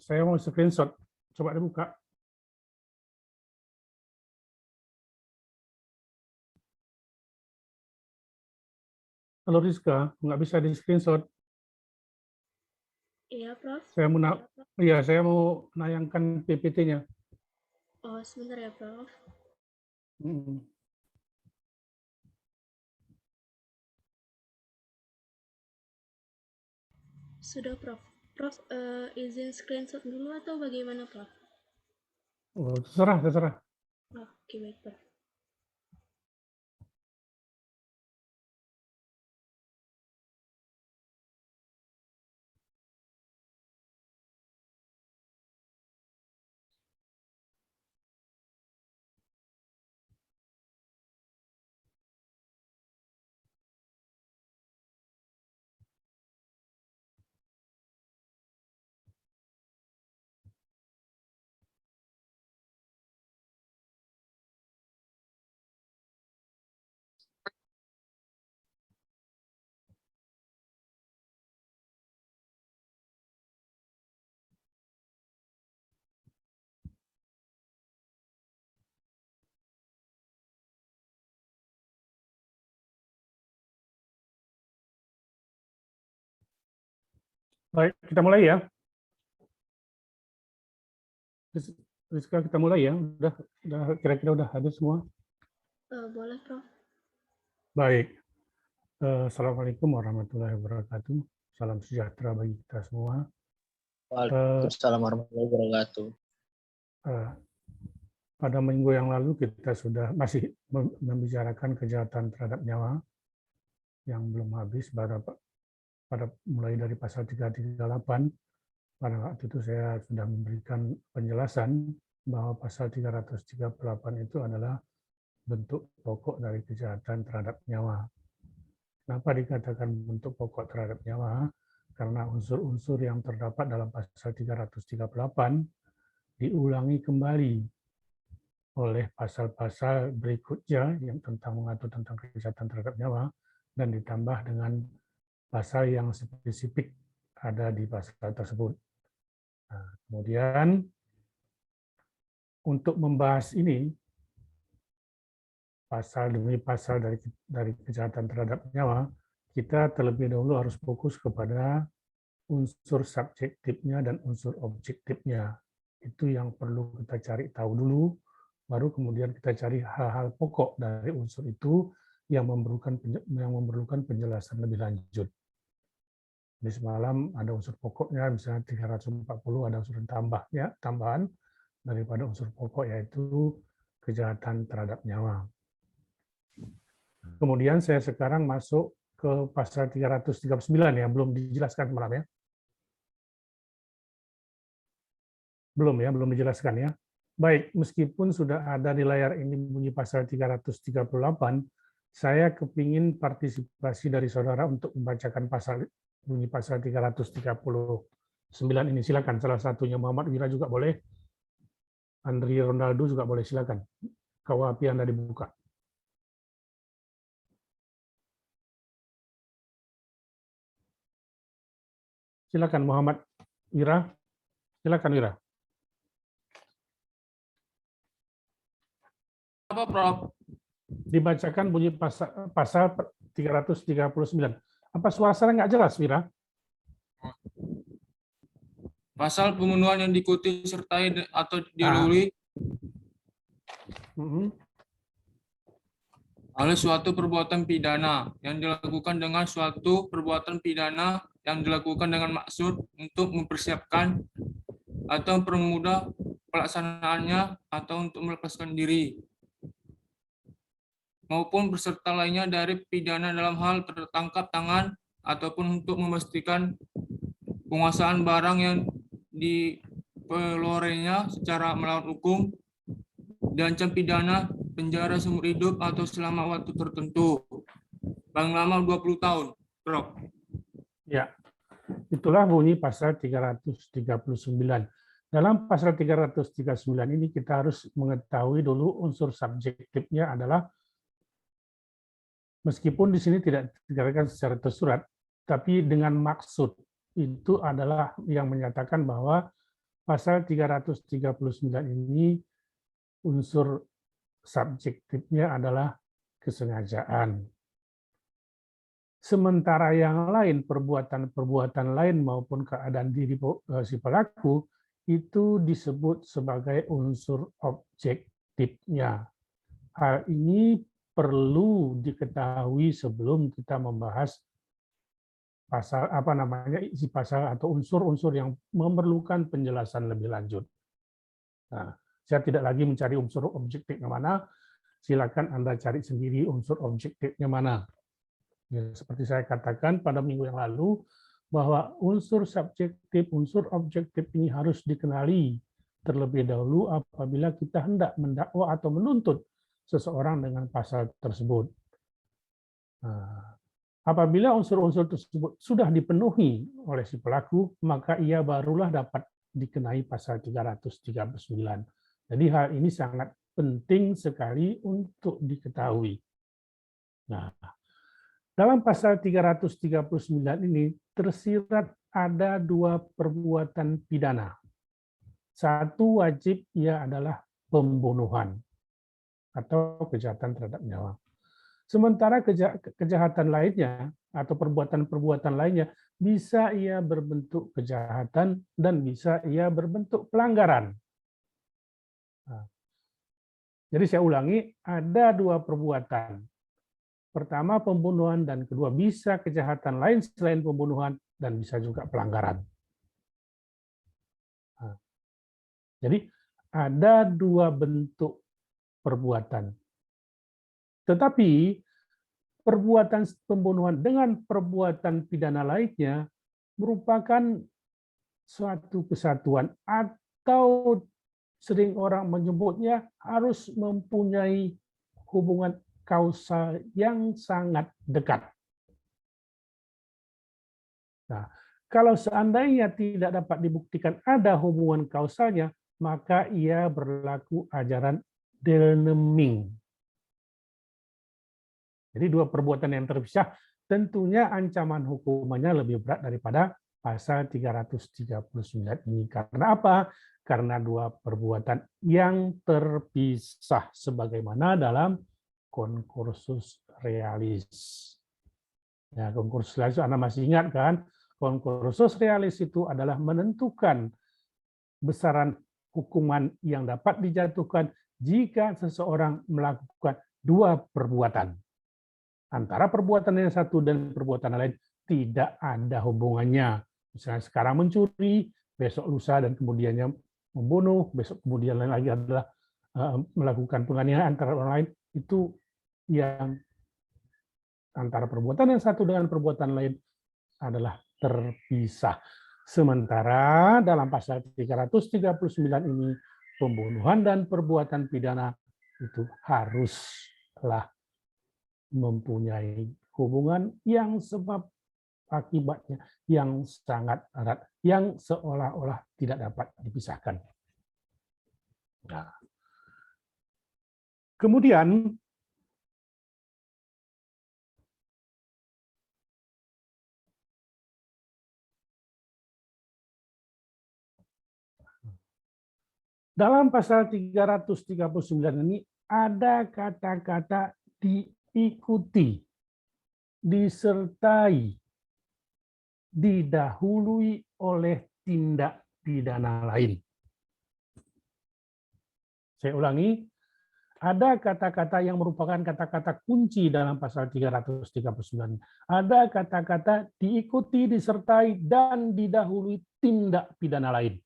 Saya mau screenshot. Coba dibuka. Halo Rizka, nggak bisa di screenshot. Iya, Prof. Saya mau nayangkan PPT-nya. Oh, sebentar ya, Prof. Sudah, Prof. Prof, izin screenshot dulu atau bagaimana, Prof? Oh, terserah. Oh, oke, baik, Prof. Baik, kita mulai ya. Rizka, kita mulai ya. Udah kira-kira udah hadir semua. Boleh, Prof. Baik. Assalamualaikum warahmatullahi wabarakatuh. Salam sejahtera bagi kita semua. Waalaikumsalam warahmatullahi wabarakatuh. Pada minggu yang lalu kita masih membicarakan kejahatan terhadap nyawa yang belum habis mulai dari pasal 338. Pada waktu itu saya sudah memberikan penjelasan bahwa pasal 338 itu adalah bentuk pokok dari kejahatan terhadap nyawa. Kenapa dikatakan bentuk pokok terhadap nyawa? Karena unsur-unsur yang terdapat dalam pasal 338 diulangi kembali oleh pasal-pasal berikutnya yang mengatur tentang kejahatan terhadap nyawa dan ditambah dengan pasal yang spesifik ada di pasal tersebut. Nah, kemudian untuk membahas ini pasal demi pasal dari kejahatan terhadap nyawa, kita terlebih dahulu harus fokus kepada unsur subjektifnya dan unsur objektifnya. Itu yang perlu kita cari tahu dulu, baru kemudian kita cari hal-hal pokok dari unsur itu yang memerlukan penjelasan lebih lanjut. Di semalam ada unsur pokoknya, misalnya 340 ada unsur tambahan daripada unsur pokok, yaitu kejahatan terhadap nyawa. Kemudian saya sekarang masuk ke pasal 339 ya, belum dijelaskan semalam ya. Belum dijelaskan ya. Baik, meskipun sudah ada di layar ini bunyi pasal 338, saya kepingin partisipasi dari saudara untuk membacakan bunyi pasal 339 ini. Silakan, salah satunya Muhammad Wira juga boleh, Andri Ronaldo juga boleh, silakan. KUHP Anda dibuka. Silakan Muhammad Wira. Silakan Wira. Apa, Prof? Dibacakan bunyi pasal 339. Apa suasana nggak jelas, Wira? Pasal pembunuhan yang diikuti sertai atau didahului oleh suatu perbuatan pidana yang dilakukan dengan suatu perbuatan pidana yang dilakukan dengan maksud untuk mempersiapkan atau mempermudah pelaksanaannya atau untuk melepaskan diri maupun peserta lainnya dari pidana dalam hal tertangkap tangan ataupun untuk memastikan penguasaan barang yang dipelorenya secara melawan hukum, diancam pidana penjara seumur hidup atau selama waktu tertentu, paling lama 20 tahun, Prof. Ya, itulah bunyi pasal 339. Dalam pasal 339 ini kita harus mengetahui dulu unsur subjektifnya adalah, meskipun di sini tidak dikatakan secara tersurat, tapi dengan maksud itu adalah yang menyatakan bahwa pasal 339 ini unsur subjektifnya adalah kesengajaan. Sementara yang lain, perbuatan-perbuatan lain maupun keadaan diri si pelaku itu disebut sebagai unsur objektifnya. Hal ini perlu diketahui sebelum kita membahas pasal isi pasal atau unsur-unsur yang memerlukan penjelasan lebih lanjut. Nah, saya tidak lagi mencari unsur objektifnya mana, silakan Anda cari sendiri unsur objektifnya mana. Ya, seperti saya katakan pada minggu yang lalu, bahwa unsur subjektif, unsur objektif ini harus dikenali terlebih dahulu apabila kita hendak mendakwa atau menuntut seseorang dengan pasal tersebut. Nah, apabila unsur-unsur tersebut sudah dipenuhi oleh si pelaku, maka ia barulah dapat dikenai pasal 339. Jadi hal ini sangat penting sekali untuk diketahui. Nah, dalam pasal 339 ini tersirat ada 2 perbuatan pidana. Satu wajib ia adalah pembunuhan atau kejahatan terhadap nyawa. Sementara kejahatan lainnya atau perbuatan-perbuatan lainnya bisa ia berbentuk kejahatan dan bisa ia berbentuk pelanggaran. Nah, jadi saya ulangi, ada 2 perbuatan. Pertama pembunuhan dan kedua bisa kejahatan lain selain pembunuhan dan bisa juga pelanggaran. Nah, jadi ada 2 bentuk perbuatan. Tetapi perbuatan pembunuhan dengan perbuatan pidana lainnya merupakan suatu kesatuan atau sering orang menyebutnya harus mempunyai hubungan kausal yang sangat dekat. Nah, kalau seandainya tidak dapat dibuktikan ada hubungan kausalnya, maka ia berlaku ajaran Delneming. Jadi 2 perbuatan yang terpisah, tentunya ancaman hukumannya lebih berat daripada pasal 339 ini. Karena apa? Karena 2 perbuatan yang terpisah, sebagaimana dalam concursus realis. Ya, concursus realis Anda masih ingat kan? Concursus realis itu adalah menentukan besaran hukuman yang dapat dijatuhkan jika seseorang melakukan 2 perbuatan. Antara perbuatan yang satu dan perbuatan lain tidak ada hubungannya. Misalnya sekarang mencuri, besok lusa dan kemudiannya membunuh, besok kemudian lagi adalah melakukan penganiayaan terhadap orang lain, itu yang antara perbuatan yang satu dengan perbuatan lain adalah terpisah. Sementara dalam pasal 339 ini, pembunuhan dan perbuatan pidana itu haruslah mempunyai hubungan yang sebab akibatnya yang sangat erat, yang seolah-olah tidak dapat dipisahkan. Nah, kemudian dalam pasal 339 ini ada kata-kata diikuti, disertai, didahului oleh tindak pidana lain. Saya ulangi, ada kata-kata yang merupakan kata-kata kunci dalam pasal 339. Ada kata-kata diikuti, disertai, dan didahului tindak pidana lain.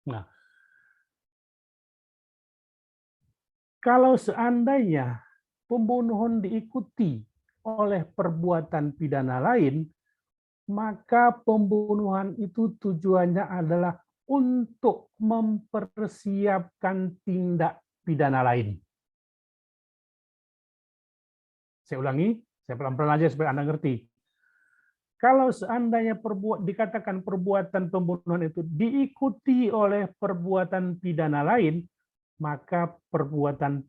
Nah, kalau seandainya pembunuhan diikuti oleh perbuatan pidana lain, maka pembunuhan itu tujuannya adalah untuk mempersiapkan tindak pidana lain. Saya ulangi, saya pelan-pelan aja supaya Anda ngerti. Kalau seandainya dikatakan perbuatan pembunuhan itu diikuti oleh perbuatan pidana lain, maka perbuatan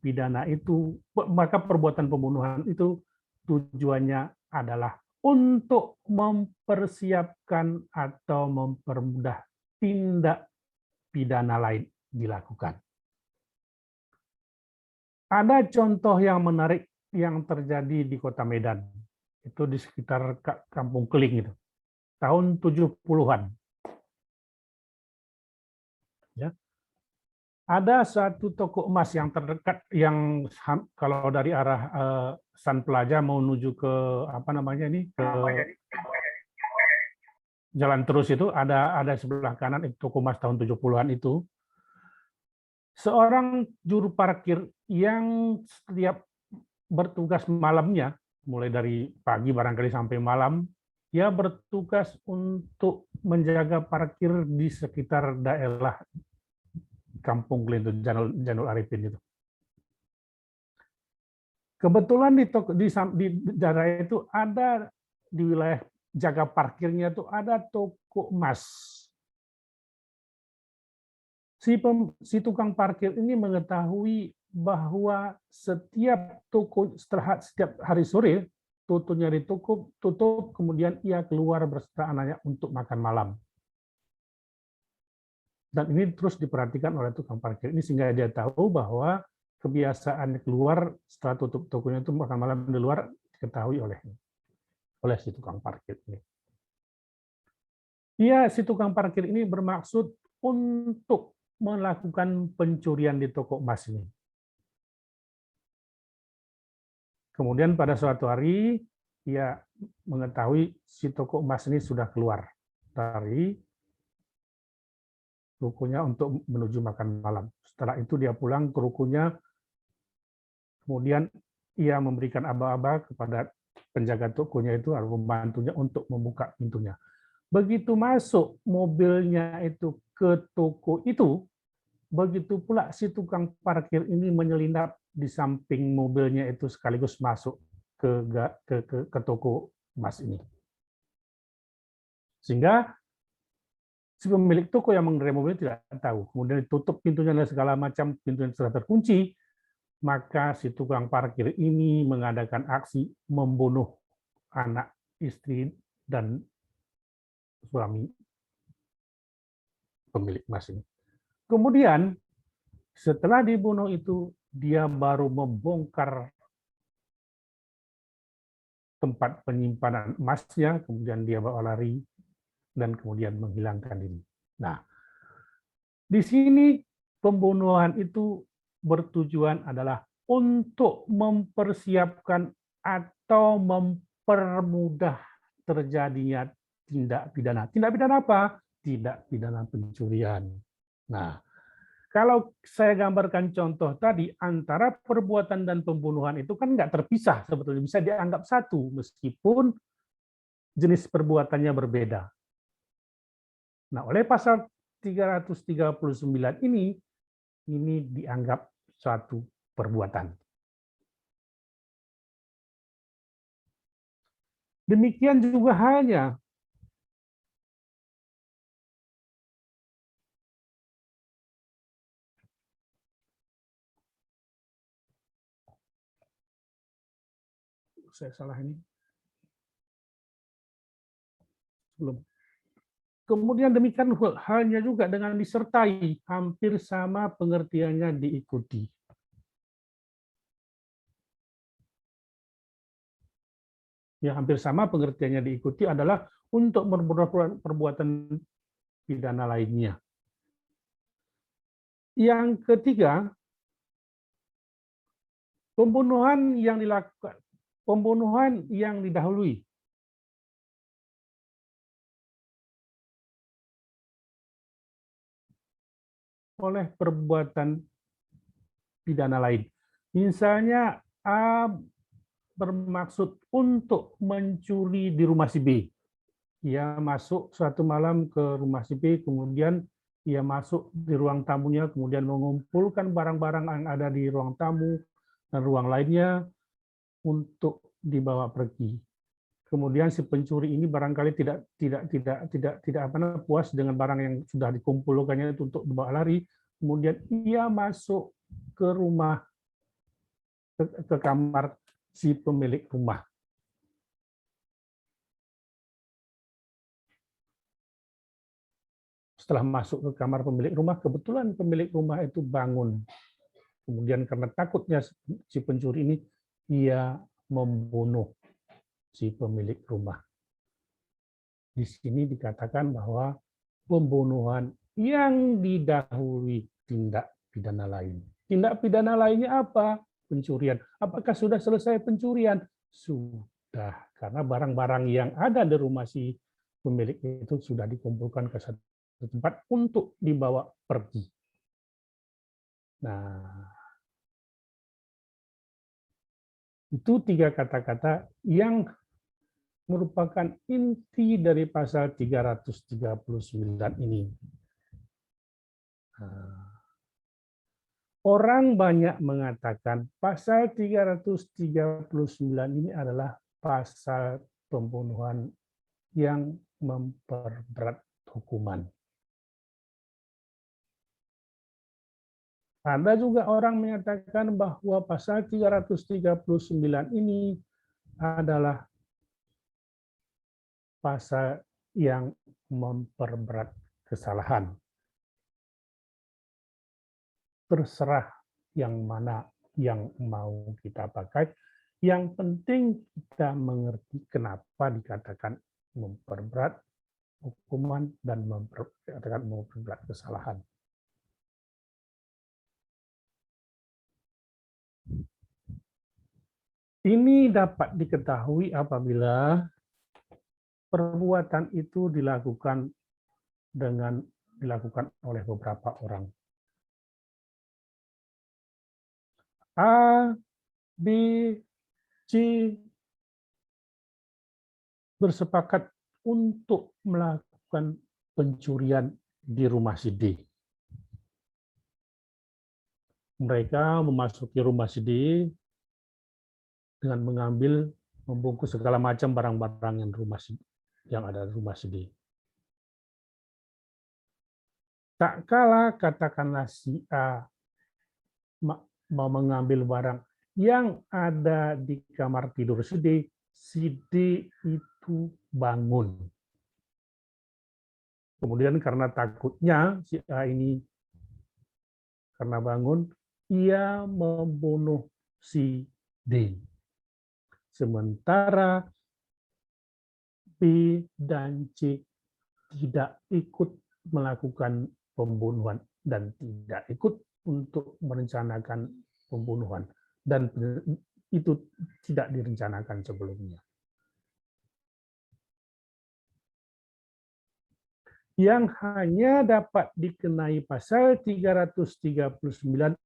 pembunuhan itu tujuannya adalah untuk mempersiapkan atau mempermudah tindak pidana lain dilakukan. Ada contoh yang menarik yang terjadi di Kota Medan. Itu di sekitar Kampung Keling itu. Tahun 70-an. Ya. Ada satu toko emas yang terdekat yang kalau dari arah San Plaza mau menuju ke apa namanya ini ke jalan terus itu ada sebelah kanan itu toko emas tahun 70-an itu. Seorang juru parkir yang setiap bertugas malamnya, mulai dari pagi barangkali sampai malam, dia bertugas untuk menjaga parkir di sekitar daerah Kampung Keling, Janul Arifin itu. Kebetulan di daerah itu ada di wilayah jaga parkirnya itu ada toko emas. Si tukang parkir ini mengetahui bahwa setiap hari sore tutupnya tutup, kemudian ia keluar beserta anaknya untuk makan malam. Dan ini terus diperhatikan oleh tukang parkir ini sehingga dia tahu bahwa kebiasaan keluar setelah tutup tokonya itu makan malam di luar diketahui oleh si tukang parkir ini. Si tukang parkir ini bermaksud untuk melakukan pencurian di toko emas ini. Kemudian pada suatu hari ia mengetahui si toko emas ini sudah keluar dari rukonya untuk menuju makan malam. Setelah itu dia pulang ke rukonya, kemudian ia memberikan aba-aba kepada penjaga tokonya itu, atau pembantunya untuk membuka pintunya. Begitu masuk mobilnya itu ke toko itu, begitu pula si tukang parkir ini menyelinap di samping mobilnya itu sekaligus masuk ke toko emas ini. Sehingga si pemilik toko yang mengerem mobil tidak tahu. Kemudian ditutup pintunya dan segala macam, pintunya sudah terkunci, maka si tukang parkir ini mengadakan aksi membunuh anak, istri, dan suami pemilik emas ini. Kemudian setelah dibunuh itu, dia baru membongkar tempat penyimpanan emasnya, kemudian dia bawa lari dan kemudian menghilangkan diri. Nah, di sini pembunuhan itu bertujuan adalah untuk mempersiapkan atau mempermudah terjadinya tindak pidana. Tindak pidana apa? Tindak pidana pencurian. Nah, kalau saya gambarkan contoh tadi, antara perbuatan dan pembunuhan itu kan nggak terpisah sebetulnya, bisa dianggap satu, meskipun jenis perbuatannya berbeda. Nah, oleh pasal 339 ini dianggap suatu perbuatan. Demikian juga halnya saya salah ini. Belum. Kemudian demikian halnya juga dengan disertai, hampir sama pengertiannya diikuti. Ya, hampir sama pengertiannya diikuti adalah untuk berbuat perbuatan pidana lainnya. Yang ketiga, pembunuhan yang didahului. Oleh perbuatan pidana lain. Misalnya A bermaksud untuk mencuri di rumah si B. Ia masuk suatu malam ke rumah si B, kemudian ia masuk di ruang tamunya, kemudian mengumpulkan barang-barang yang ada di ruang tamu dan ruang lainnya untuk dibawa pergi. Kemudian si pencuri ini barangkali tidak puas dengan barang yang sudah dikumpulkannya itu untuk dibawa lari. Kemudian ia masuk ke rumah, ke kamar si pemilik rumah. setelah masuk ke kamar pemilik rumah, kebetulan pemilik rumah itu bangun. Kemudian karena takutnya si pencuri ini, ia membunuh si pemilik rumah. Di sini dikatakan bahwa pembunuhan yang didahului tindak pidana lain. Tindak pidana lainnya apa? Pencurian. Apakah sudah selesai pencurian? Sudah, karena barang-barang yang ada di rumah si pemilik itu sudah dikumpulkan ke satu tempat untuk dibawa pergi. Nah, itu 3 kata-kata yang merupakan inti dari pasal 339 ini. Orang banyak mengatakan pasal 339 ini adalah pasal pembunuhan yang memperberat hukuman. Ada juga orang menyatakan bahwa pasal 339 ini adalah pasal yang memperberat kesalahan. Terserah yang mana yang mau kita pakai. Yang penting kita mengerti kenapa dikatakan memperberat hukuman dan dikatakan memperberat kesalahan. Ini dapat diketahui apabila perbuatan itu dilakukan oleh beberapa orang. A, B, C bersepakat untuk melakukan pencurian di rumah si D. Mereka memasuki rumah si D dengan membungkus segala macam barang-barang yang ada di rumah si D. Tak kala katakanlah si A mau mengambil barang yang ada di kamar tidur si D itu bangun. Kemudian karena takutnya si A ini karena bangun, ia membunuh si D. Sementara B dan C tidak ikut melakukan pembunuhan dan tidak ikut untuk merencanakan pembunuhan. Dan itu tidak direncanakan sebelumnya. Yang hanya dapat dikenai pasal 339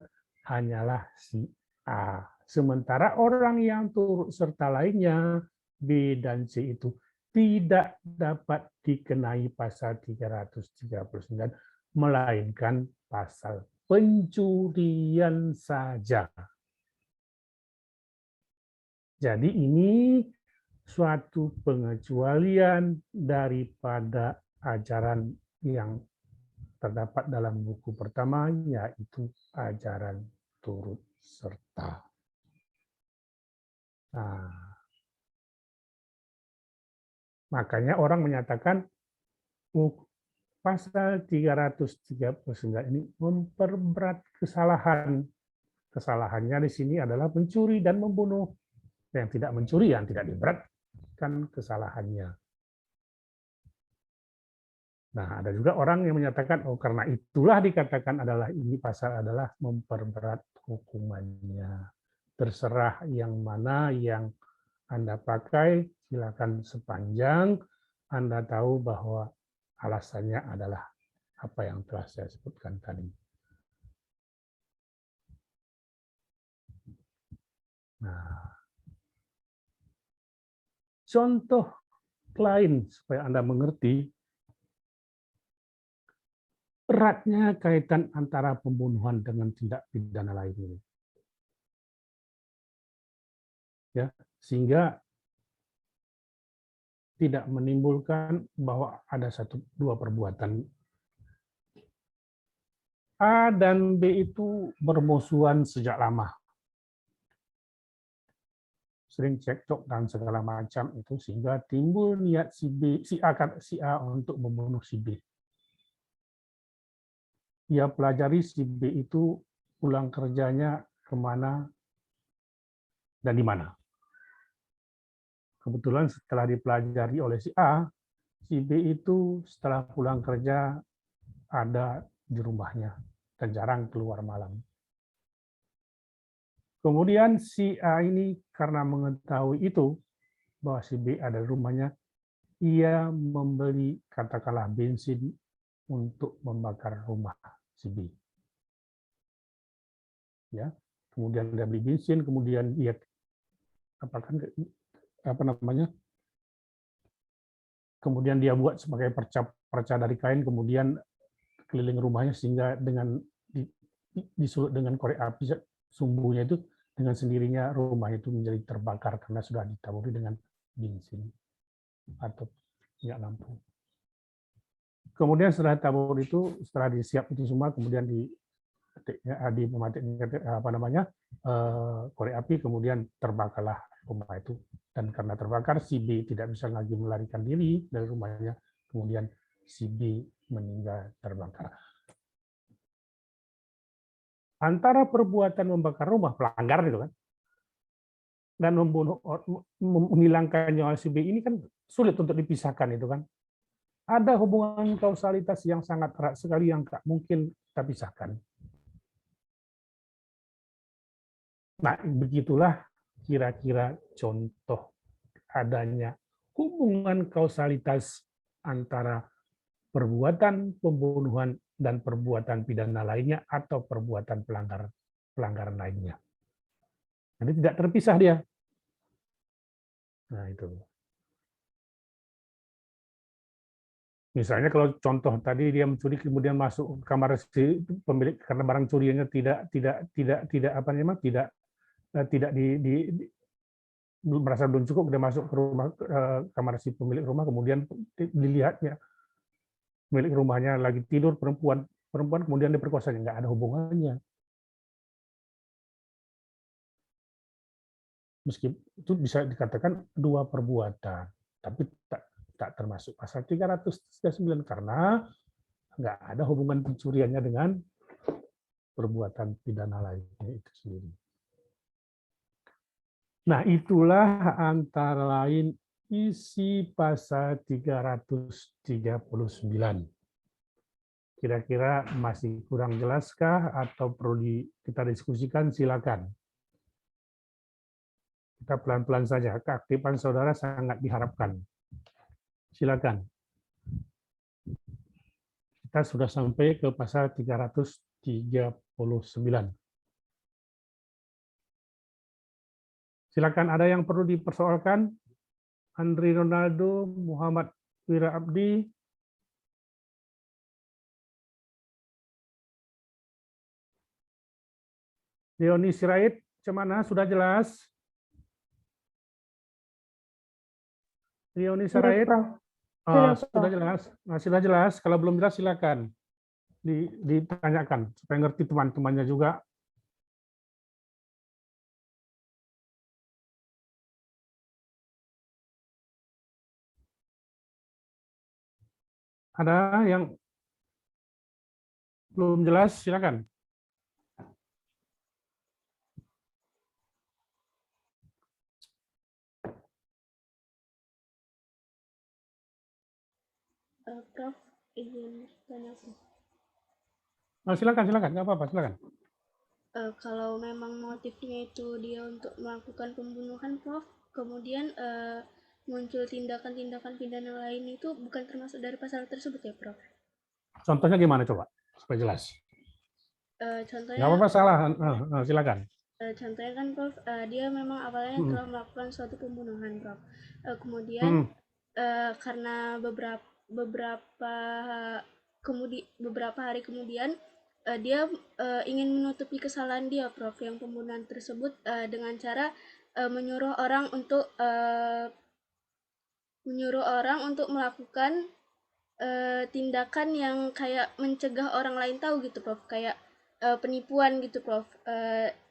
hanyalah si A. Sementara orang yang turut serta lainnya, B dan C itu tidak dapat dikenai pasal 339, melainkan pasal pencurian saja. Jadi ini suatu pengecualian daripada ajaran yang terdapat dalam buku pertama, yaitu ajaran turut serta. Nah, makanya orang menyatakan pasal 339 ini memperberat kesalahan. Kesalahannya di sini adalah mencuri dan membunuh. Yang tidak mencuri, yang tidak diberatkan kesalahannya. Nah, ada juga orang yang menyatakan, oh karena itulah dikatakan ini pasal adalah memperberat hukumannya. Terserah yang mana yang Anda pakai, silakan sepanjang Anda tahu bahwa alasannya adalah apa yang telah saya sebutkan tadi. Nah, contoh lain supaya Anda mengerti eratnya kaitan antara pembunuhan dengan tindak pidana lain ini. Ya, sehingga tidak menimbulkan bahwa ada dua perbuatan. A dan B itu bermusuhan sejak lama. Sering cekcok dan segala macam itu sehingga timbul niat si A untuk membunuh si B. ia pelajari si B itu pulang kerjanya kemana dan di mana. Kebetulan setelah dipelajari oleh si A, si B itu setelah pulang kerja ada di rumahnya dan jarang keluar malam. Kemudian si A ini karena mengetahui itu, bahwa si B ada di rumahnya, ia membeli katakanlah bensin untuk membakar rumah si B. Ya, kemudian dia beli bensin, kemudian dia kemudian dia buat sebagai perca dari kain, kemudian keliling rumahnya sehingga dengan disulut dengan korek api sumbunya itu, dengan sendirinya rumah itu menjadi terbakar karena sudah ditaburi dengan bensin atau minyak lampu. Kemudian setelah tabur itu, setelah disiap itu semua, kemudian korek api, kemudian terbakarlah rumah itu. Dan karena terbakar, si B tidak bisa lagi melarikan diri dari rumahnya, kemudian si B meninggal terbakar. Antara perbuatan membakar rumah, pelanggaran itu kan, dan menghilangkan nyawa si B ini kan sulit untuk dipisahkan itu kan. Ada hubungan kausalitas yang sangat erat sekali yang tak mungkin kita pisahkan. Nah, begitulah kira-kira contoh adanya hubungan kausalitas antara perbuatan pembunuhan dan perbuatan pidana lainnya atau perbuatan pelanggaran lainnya. Jadi tidak terpisah dia. Nah, itu. Misalnya kalau contoh tadi dia mencuri kemudian masuk ke kamar si pemilik karena barang curiannya tidak merasa belum cukup, dia masuk ke rumah kamar si pemilik rumah, kemudian dilihatnya pemilik rumahnya lagi tidur, perempuan kemudian diperkosanya, nggak ada hubungannya. Meskipun itu bisa dikatakan dua perbuatan, tapi tak termasuk pasal 339 karena nggak ada hubungan pencuriannya dengan perbuatan pidana lainnya itu sendiri. Nah, itulah antara lain isi pasal 339. Kira-kira masih kurang jelaskah atau perlu kita diskusikan? Silakan. Kita pelan-pelan saja, keaktifan saudara sangat diharapkan. Silakan. Kita sudah sampai ke pasal 339. Silakan, ada yang perlu dipersoalkan? Andri Ronaldo, Muhammad Wira Abdi. Leoni Sirait, cemana? Sudah jelas? Leoni Sirait? Sudah jelas. Nah, sudah jelas. Kalau belum jelas, silakan ditanyakan supaya ngerti teman-temannya juga. Ada yang belum jelas, silakan. Prof, izin tanya. Silakan, nggak apa-apa, silakan. Kalau memang motifnya itu dia untuk melakukan pembunuhan, Prof, kemudian muncul tindakan-tindakan pidana lain, itu bukan termasuk dari pasal tersebut ya, Prof? Contohnya gimana coba supaya jelas? Contohnya. Nggak apa-apa, salah. Silakan. Contohnya kan, Prof, dia memang awalnya telah melakukan suatu pembunuhan, Prof. Kemudian karena beberapa hari kemudian dia ingin menutupi kesalahan dia, Prof, yang pembunuhan tersebut dengan cara menyuruh orang untuk melakukan tindakan yang kayak mencegah orang lain tahu gitu, Prof, kayak penipuan gitu, Prof,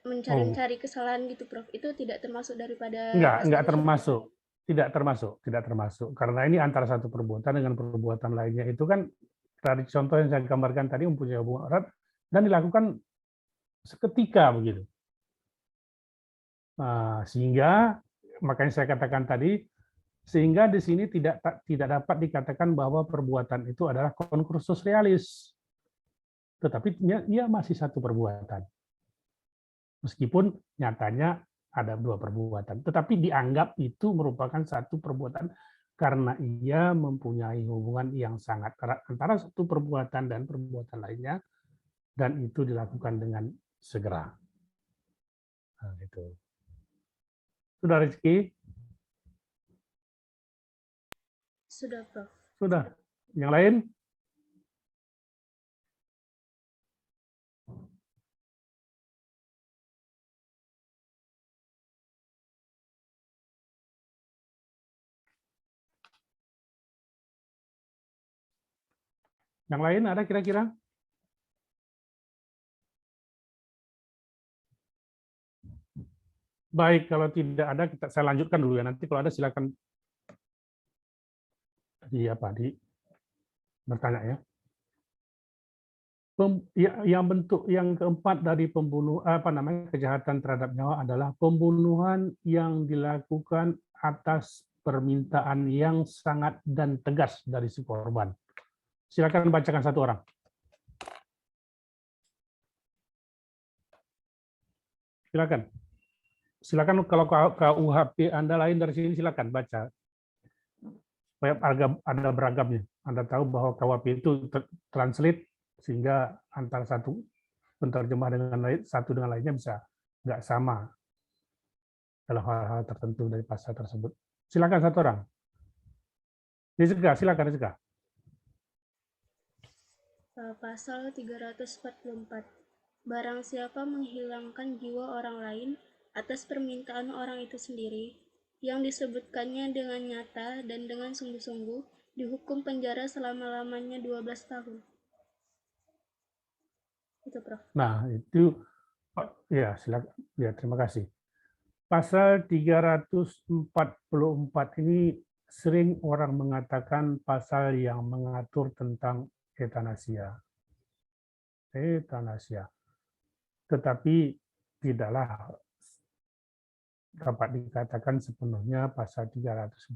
mencari kesalahan gitu, Prof. Itu tidak termasuk daripada. Enggak termasuk. Tidak termasuk karena ini antara satu perbuatan dengan perbuatan lainnya itu kan dari contoh yang saya gambarkan tadi mempunyai hubungan erat dan dilakukan seketika begitu. Sehingga makanya saya katakan tadi, sehingga di sini tidak dapat dikatakan bahwa perbuatan itu adalah concursus realis, tetapi ia masih satu perbuatan, meskipun nyatanya ada dua perbuatan, tetapi dianggap itu merupakan satu perbuatan karena ia mempunyai hubungan yang sangat erat antara satu perbuatan dan perbuatan lainnya, dan itu dilakukan dengan segera. Nah, itu. Sudah, Rizky? Sudah, Prof. Sudah. Yang lain? Yang lain ada kira-kira? Baik, kalau tidak ada, saya lanjutkan dulu ya. Nanti kalau ada silakan bertanya ya. Yang bentuk yang keempat dari kejahatan terhadap nyawa adalah pembunuhan yang dilakukan atas permintaan yang sangat dan tegas dari si korban. Silakan bacakan satu orang. Silakan kalau KUHP Anda lain dari sini silakan baca. Supaya ada beragamnya. Anda tahu bahwa KUHP itu translate sehingga antara satu penerjemah satu dengan lainnya bisa nggak sama dalam hal-hal tertentu dari pasal tersebut. Silakan satu orang. Silakan Rizka. Pasal 344. Barang siapa menghilangkan jiwa orang lain atas permintaan orang itu sendiri, yang disebutkannya dengan nyata dan dengan sungguh-sungguh, dihukum penjara selama-lamanya 12 tahun. Itu, Prof. Nah, itu ya, silakan. Ya, terima kasih. Pasal 344 ini sering orang mengatakan pasal yang mengatur tentang euthanasia. Tetapi tidaklah dapat dikatakan sepenuhnya pasal 344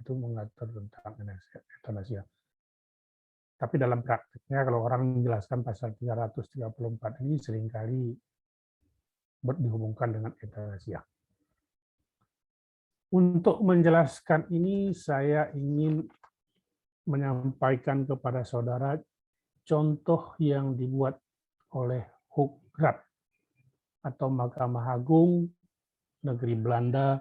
itu mengatur tentang euthanasia. Tapi dalam praktiknya kalau orang menjelaskan pasal 334 ini seringkali dihubungkan dengan euthanasia. Untuk menjelaskan ini saya ingin menyampaikan kepada saudara contoh yang dibuat oleh Hoogstraat atau Mahkamah Agung Negeri Belanda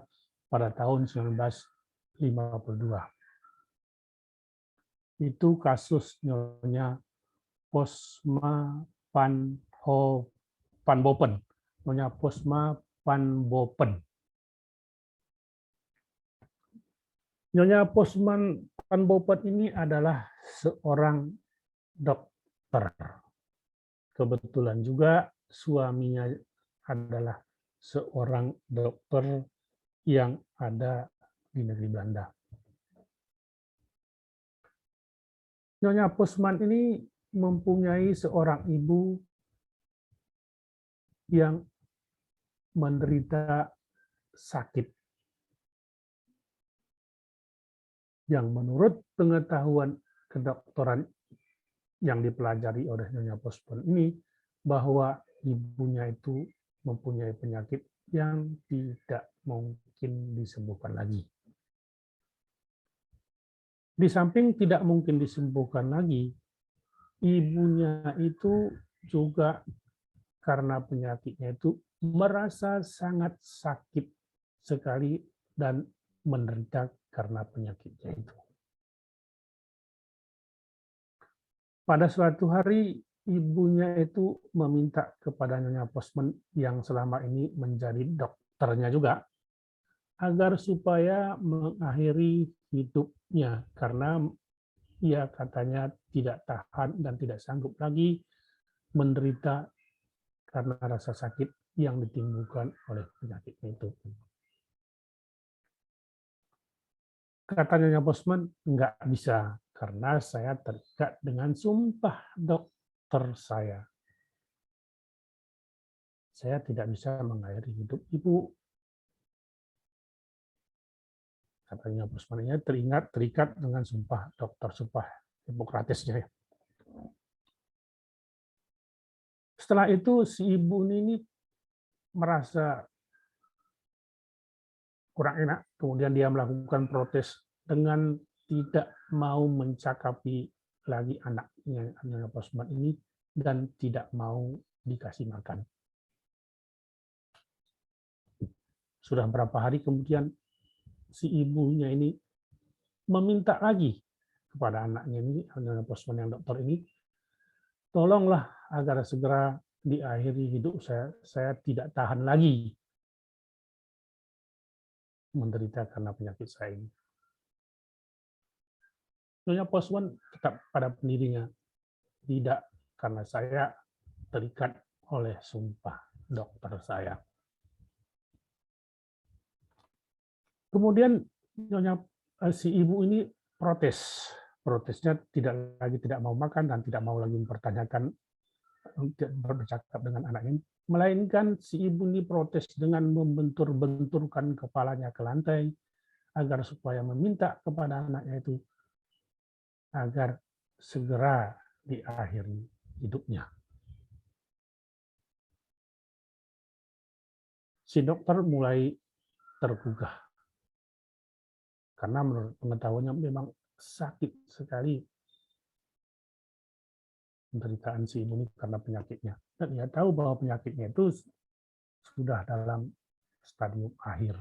pada tahun 1952. Itu kasus Nyonya Posma van Bopen. Nyonya Posma van Bopen. Nyonya Posma van Bopen ini adalah seorang dokter. Kebetulan juga suaminya adalah seorang dokter yang ada di negeri Belanda. Nyonya Posman ini mempunyai seorang ibu yang menderita sakit yang menurut pengetahuan kedokteran yang dipelajari oleh Nyonya Posman ini bahwa ibunya itu mempunyai penyakit yang tidak mungkin disembuhkan lagi. Di samping tidak mungkin disembuhkan lagi, ibunya itu juga karena penyakitnya itu merasa sangat sakit sekali dan menderita karena penyakitnya itu. Pada suatu hari, ibunya itu meminta kepada Nyonya Posman yang selama ini menjadi dokternya juga, agar supaya mengakhiri hidupnya karena ia katanya tidak tahan dan tidak sanggup lagi menderita karena rasa sakit yang ditimbulkan oleh penyakitnya itu. Katanya Nyonya Posman, nggak bisa karena saya terikat dengan sumpah dokter saya. Saya tidak bisa mengakhiri hidup ibu. Katanya Posman, terikat dengan sumpah dokter, sumpah Hipokratesnya. Setelah itu si ibu ini merasa kurang enak, kemudian dia melakukan protes dengan tidak mau mencakapi lagi anaknya Posman ini dan tidak mau dikasih makan. Sudah berapa hari kemudian si ibunya ini meminta lagi kepada anaknya ini, Anyonya Posman yang dokter ini, tolonglah agar segera diakhiri hidup saya. Saya tidak tahan lagi menderita karena penyakit saya ini. Nyonya Posman tetap pada pendirinya, tidak, karena saya terikat oleh sumpah dokter saya. Kemudian si ibu ini protes. Protesnya tidak mau makan dan tidak mau lagi mempertanyakan, bercakap dengan anaknya, melainkan si ibu ini protes dengan membentur-benturkan kepalanya ke lantai agar supaya meminta kepada anaknya itu agar segera diakhiri hidupnya. Si dokter mulai tergugah karena menurut pengetahuannya memang sakit sekali penderitaan si ibu ini karena penyakitnya. Dan dia tahu bahwa penyakitnya itu sudah dalam stadium akhir.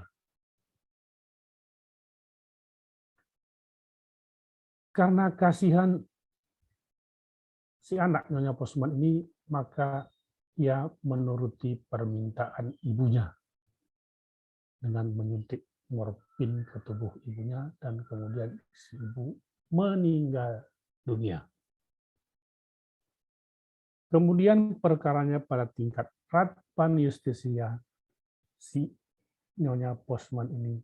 Karena kasihan si anak Nyonya Posman ini, maka ia menuruti permintaan ibunya dengan menyuntik morfin ke tubuh ibunya dan kemudian si ibu meninggal dunia. Kemudian perkaranya pada tingkat Radpan Justisia, si Nyonya Posman ini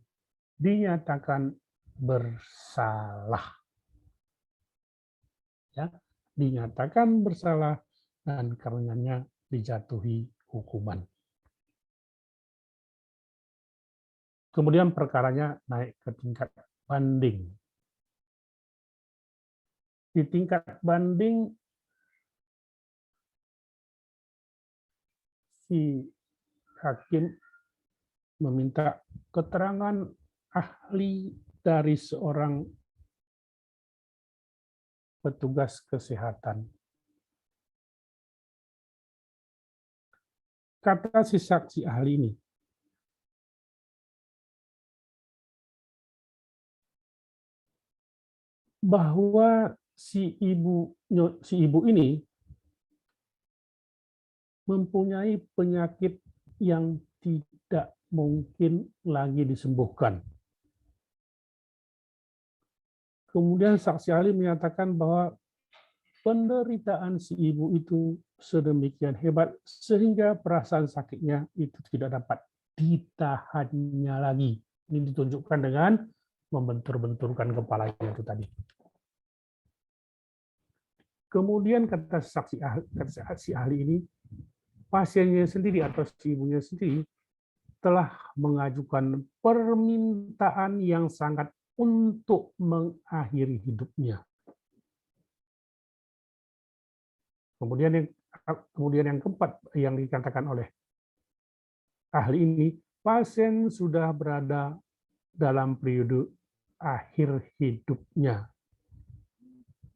dinyatakan bersalah. Ya, dinyatakan bersalah dan karenanya dijatuhi hukuman. Kemudian perkaranya naik ke tingkat banding. Di tingkat banding, si hakim meminta keterangan ahli dari seorang petugas kesehatan. Kata si saksi ahli ini, bahwa si ibu ini mempunyai penyakit yang tidak mungkin lagi disembuhkan. Kemudian saksi ahli menyatakan bahwa penderitaan si ibu itu sedemikian hebat sehingga perasaan sakitnya itu tidak dapat ditahannya lagi. Ini ditunjukkan dengan membentur-benturkan kepalanya itu tadi. Kemudian kata saksi ahli ini, pasiennya sendiri atau si ibunya sendiri telah mengajukan permintaan yang sangat untuk mengakhiri hidupnya. Kemudian yang keempat yang dikatakan oleh ahli ini, pasien sudah berada dalam periode akhir hidupnya.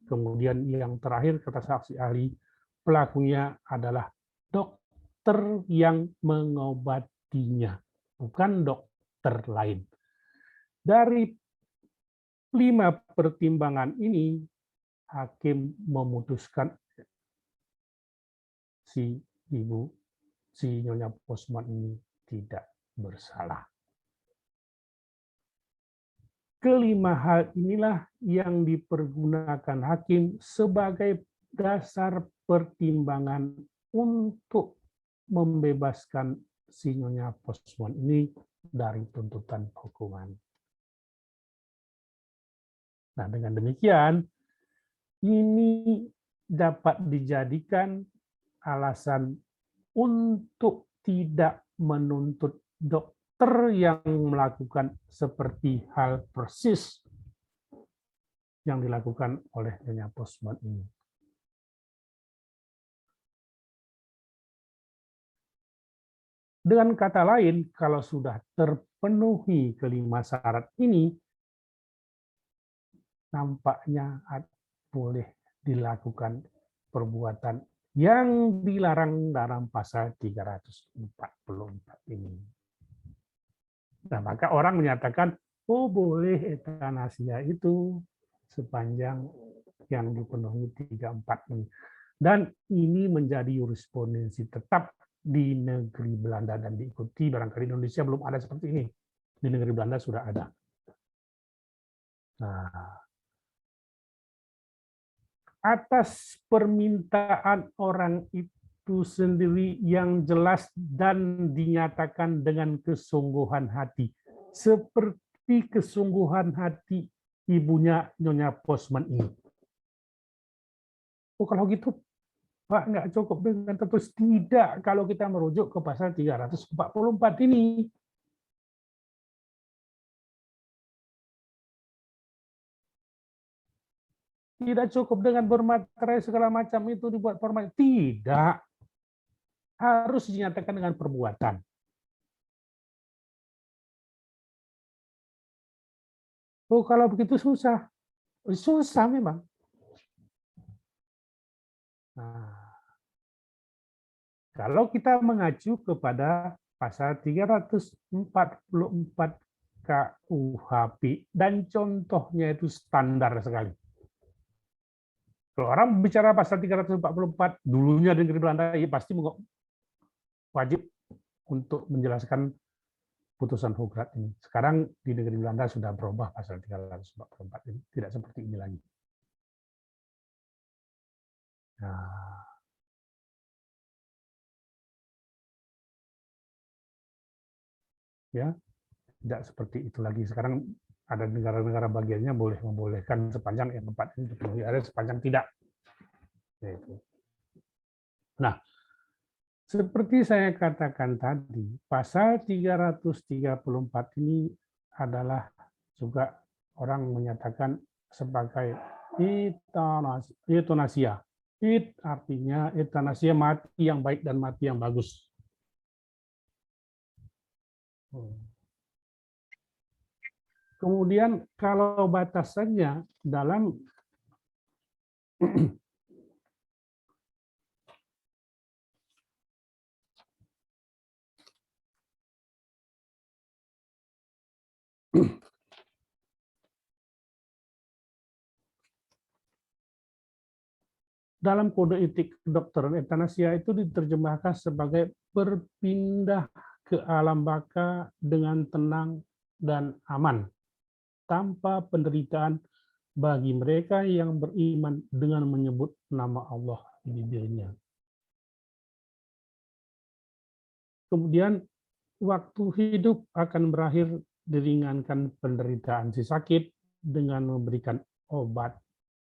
Kemudian yang terakhir kata saksi ahli, pelakunya adalah dokter yang mengobatinya, bukan dokter lain. Dari 5 pertimbangan ini, hakim memutuskan si Nyonya Posman ini tidak bersalah. Kelima hal inilah yang dipergunakan hakim sebagai dasar pertimbangan untuk membebaskan si Nyonya Posman ini dari tuntutan hukuman. Nah, dengan demikian, ini dapat dijadikan alasan untuk tidak menuntut dokter yang melakukan seperti hal persis yang dilakukan oleh Nyonya Postman ini. Dengan kata lain, kalau sudah terpenuhi kelima syarat ini, nampaknya boleh dilakukan perbuatan yang dilarang dalam pasal 344 ini. Nah, maka orang menyatakan, oh boleh euthanasia itu sepanjang yang dipenuhi 34 ini. Dan ini menjadi jurisprudensi tetap di negeri Belanda dan diikuti, barangkali Indonesia belum ada seperti ini. Di negeri Belanda sudah ada. Nah, atas permintaan orang itu sendiri yang jelas dan dinyatakan dengan kesungguhan hati, seperti kesungguhan hati ibunya Nyonya Postman ini. Oh, kalau gitu Pak, nggak cukup dengan tertulis. Tidak, kalau kita merujuk ke pasal 344 ini. Tidak cukup dengan bermaterai segala macam itu dibuat formal. Tidak. Harus dinyatakan dengan perbuatan. Oh, kalau begitu susah. Susah memang. Nah, kalau kita mengacu kepada pasal 344 KUHP dan contohnya itu standar sekali. Kalau orang bicara pasal 344 dulunya di negeri Belanda, ya pasti wajib untuk menjelaskan putusan Hograt ini. Sekarang di negeri Belanda sudah berubah pasal 344 ini, tidak seperti ini lagi. Nah, ya, tidak seperti itu lagi. Sekarang ada negara-negara bagiannya boleh membolehkan sepanjang yang tempat ini dipenuhi, ada sepanjang tidak. Nah, seperti saya katakan tadi, pasal 334 ini adalah juga orang menyatakan sebagai euthanasia. Artinya euthanasia mati yang baik dan mati yang bagus. Kemudian kalau batasannya dalam dalam kode etik kedokteran, euthanasia itu diterjemahkan sebagai berpindah ke alam baka dengan tenang dan aman, tanpa penderitaan bagi mereka yang beriman dengan menyebut nama Allah di bibirnya. Kemudian waktu hidup akan berakhir diringankan penderitaan si sakit dengan memberikan obat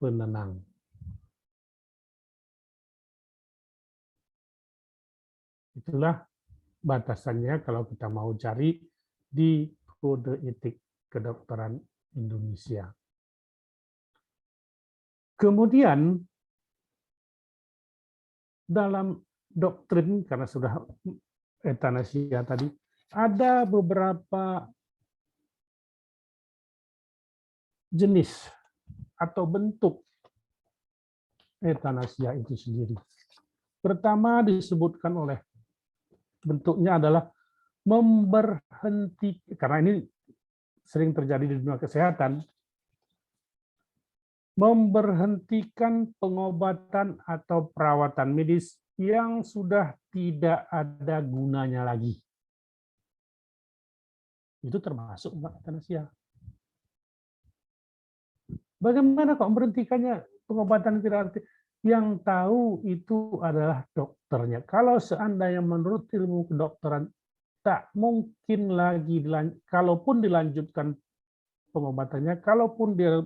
penenang. Itulah batasannya kalau kita mau cari di kode etik kedokteran Indonesia. Kemudian dalam doktrin, karena sudah euthanasia tadi, ada beberapa jenis atau bentuk euthanasia itu sendiri. Pertama disebutkan oleh bentuknya adalah memberhenti, karena ini sering terjadi di dunia kesehatan, memberhentikan pengobatan atau perawatan medis yang sudah tidak ada gunanya lagi. Itu termasuk euthanasia. Bagaimana kok memberhentikannya pengobatan tidak arti? Yang tahu itu adalah dokternya. Kalau seandainya menurut ilmu kedokteran tak mungkin lagi, kalaupun dilanjutkan pengobatannya, kalaupun dia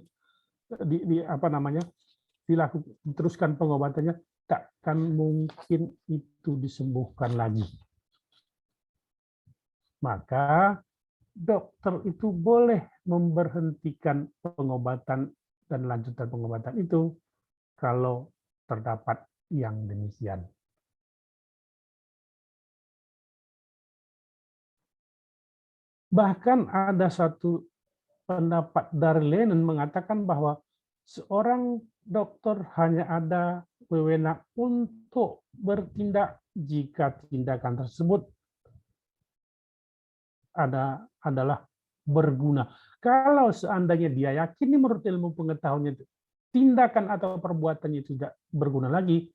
diteruskan pengobatannya, takkan mungkin itu disembuhkan lagi. Maka dokter itu boleh memberhentikan pengobatan dan lanjutan pengobatan itu kalau terdapat yang demikian. Bahkan ada satu pendapat dari Lenin mengatakan bahwa seorang dokter hanya ada wewenang untuk bertindak jika tindakan tersebut adalah berguna. Kalau seandainya dia yakin menurut ilmu pengetahuannya tindakan atau perbuatannya tidak berguna lagi,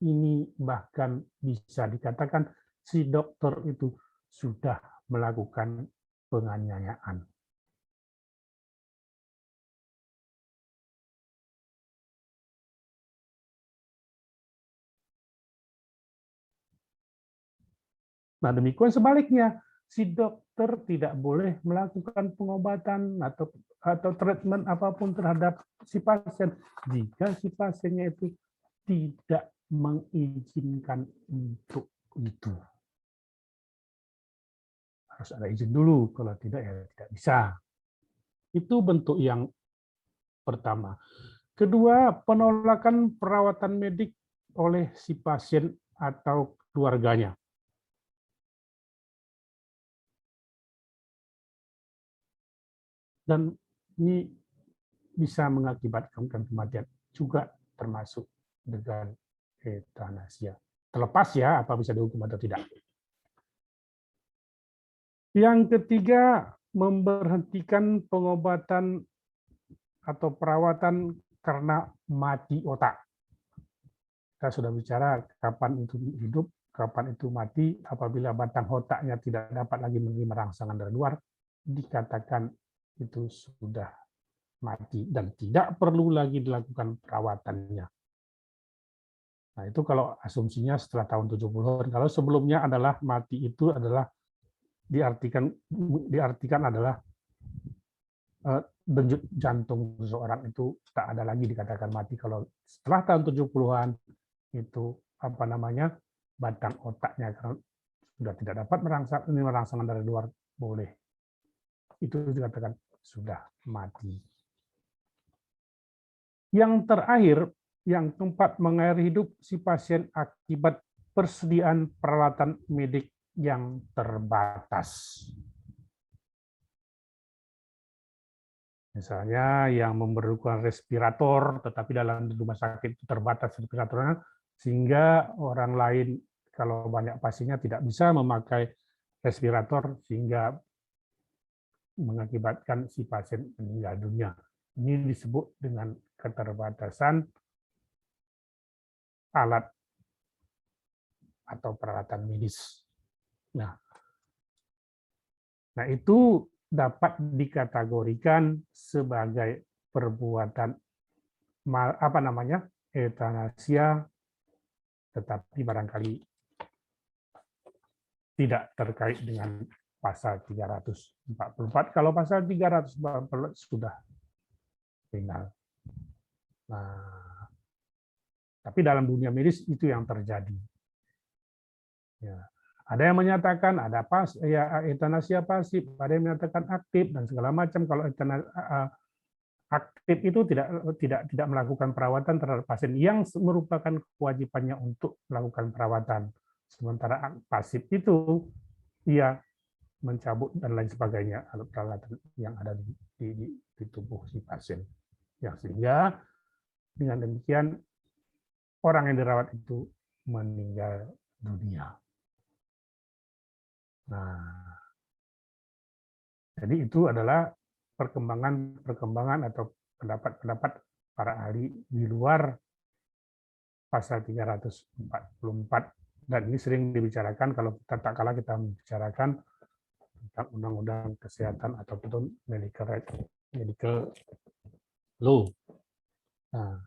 ini bahkan bisa dikatakan si dokter itu sudah melakukan penganiayaan. Nah, demikian sebaliknya, si dokter tidak boleh melakukan pengobatan atau treatment apapun terhadap si pasien jika si pasiennya itu tidak mengizinkan untuk itu. Harus ada izin dulu, kalau tidak ya tidak bisa. Itu bentuk yang pertama. Kedua, penolakan perawatan medik oleh si pasien atau keluarganya. Dan ini bisa mengakibatkan kematian juga termasuk dengan euthanasia. Terlepas ya apa bisa dihukum atau tidak. Yang ketiga, memberhentikan pengobatan atau perawatan karena mati otak. Kita sudah bicara kapan itu hidup, kapan itu mati, apabila batang otaknya tidak dapat lagi menerima rangsangan dari luar, dikatakan itu sudah mati dan tidak perlu lagi dilakukan perawatannya. Nah, itu kalau asumsinya setelah tahun 70-an. Kalau sebelumnya adalah mati itu adalah diartikan adalah denyut jantung seseorang itu tak ada lagi dikatakan mati. Kalau setelah tahun 70-an itu batang otaknya karena sudah tidak dapat menerima rangsangan dari luar boleh. Itu dikatakan sudah mati. Yang terakhir, yang keempat, mengakhiri hidup si pasien akibat persediaan peralatan medik yang terbatas. Misalnya yang memerlukan respirator, tetapi dalam rumah sakit itu terbatas respiratornya, sehingga orang lain, kalau banyak pasiennya tidak bisa memakai respirator, sehingga mengakibatkan si pasien meninggal dunia. Ini disebut dengan keterbatasan alat atau peralatan medis. Nah itu dapat dikategorikan sebagai perbuatan euthanasia, tetapi barangkali tidak terkait dengan pasal 344. Kalau pasal 344 sudah final. Nah, tapi dalam dunia medis itu yang terjadi. Ya. Ada yang menyatakan ada euthanasia pasif, ada yang menyatakan aktif dan segala macam. Kalau aktif itu tidak melakukan perawatan terhadap pasien yang merupakan kewajibannya untuk melakukan perawatan. Sementara pasif itu ia mencabut dan lain sebagainya alat peralatan yang ada di tubuh si pasien. Yang sehingga dengan demikian orang yang dirawat itu meninggal dunia. Nah, jadi itu adalah perkembangan atau pendapat para ahli di luar pasal 344, dan ini sering dibicarakan kalau tatkala kita membicarakan tentang undang-undang kesehatan ataupun medical law. Nah,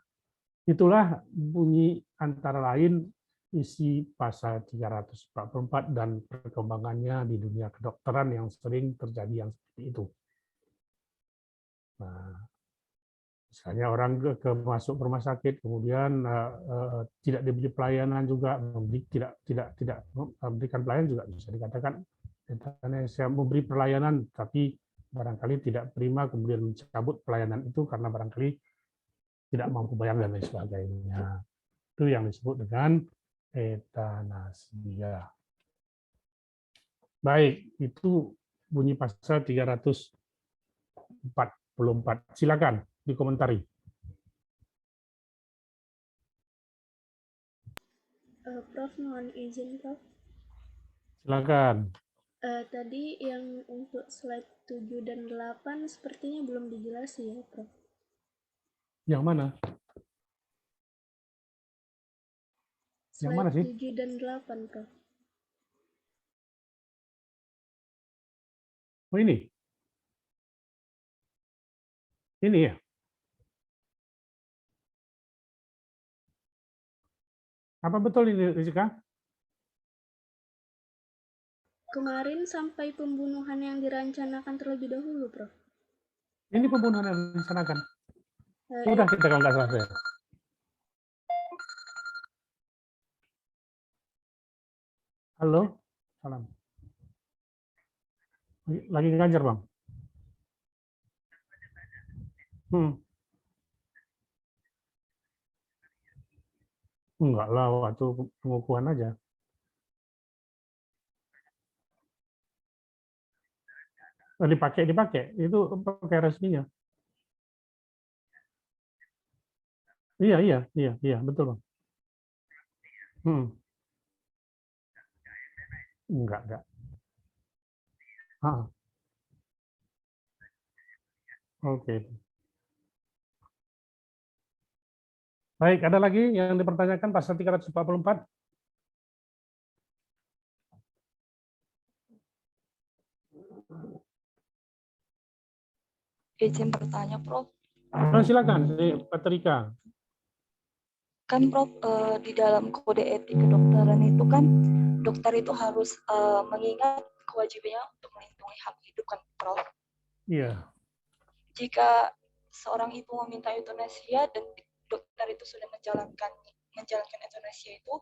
itulah bunyi antara lain isi pasal 344 dan perkembangannya di dunia kedokteran yang sering terjadi yang seperti itu. Nah, Misalnya orang masuk ke rumah sakit, kemudian tidak diberi pelayanan juga, tidak memberikan pelayanan juga bisa dikatakan saya memberi pelayanan, tapi barangkali tidak prima, kemudian mencabut pelayanan itu karena barangkali tidak mampu bayar dan lain sebagainya. Itu yang disebut dengan etanasia. Baik, itu bunyi pasal 344. Silakan dikomentari. Prof, mohon izin, Prof. Silakan. Tadi yang untuk slide 7 dan 8 sepertinya belum dijelasin ya, Prof. Yang mana? Yang Slide mana sih? 7 dan 8, Prof. Oh ini? Ini ya? Apa betul ini, Rizka? Kemarin sampai pembunuhan yang dirancanakan terlebih dahulu, Prof. Ini pembunuhan yang direncanakan. Iya. Udah kita kalau nggak salah saya. Halo? Salam. Lagi ngajar, Bang? Enggak lah, waktu pengukuhan aja. Dipakai. Itu pakai resminya. Iya, betul, Bang. Enggak. Ah, oke. Baik, ada lagi yang dipertanyakan pasal 344? Izin bertanya, Prof. Silakan, Pak Rika. Kan Prof, di dalam kode etik kedokteran itu kan dokter itu harus mengingat kewajibannya untuk melindungi hak hidup kan, Prof. Iya. Jika seorang ibu meminta euthanasia dan dokter itu sudah menjalankan euthanasia itu,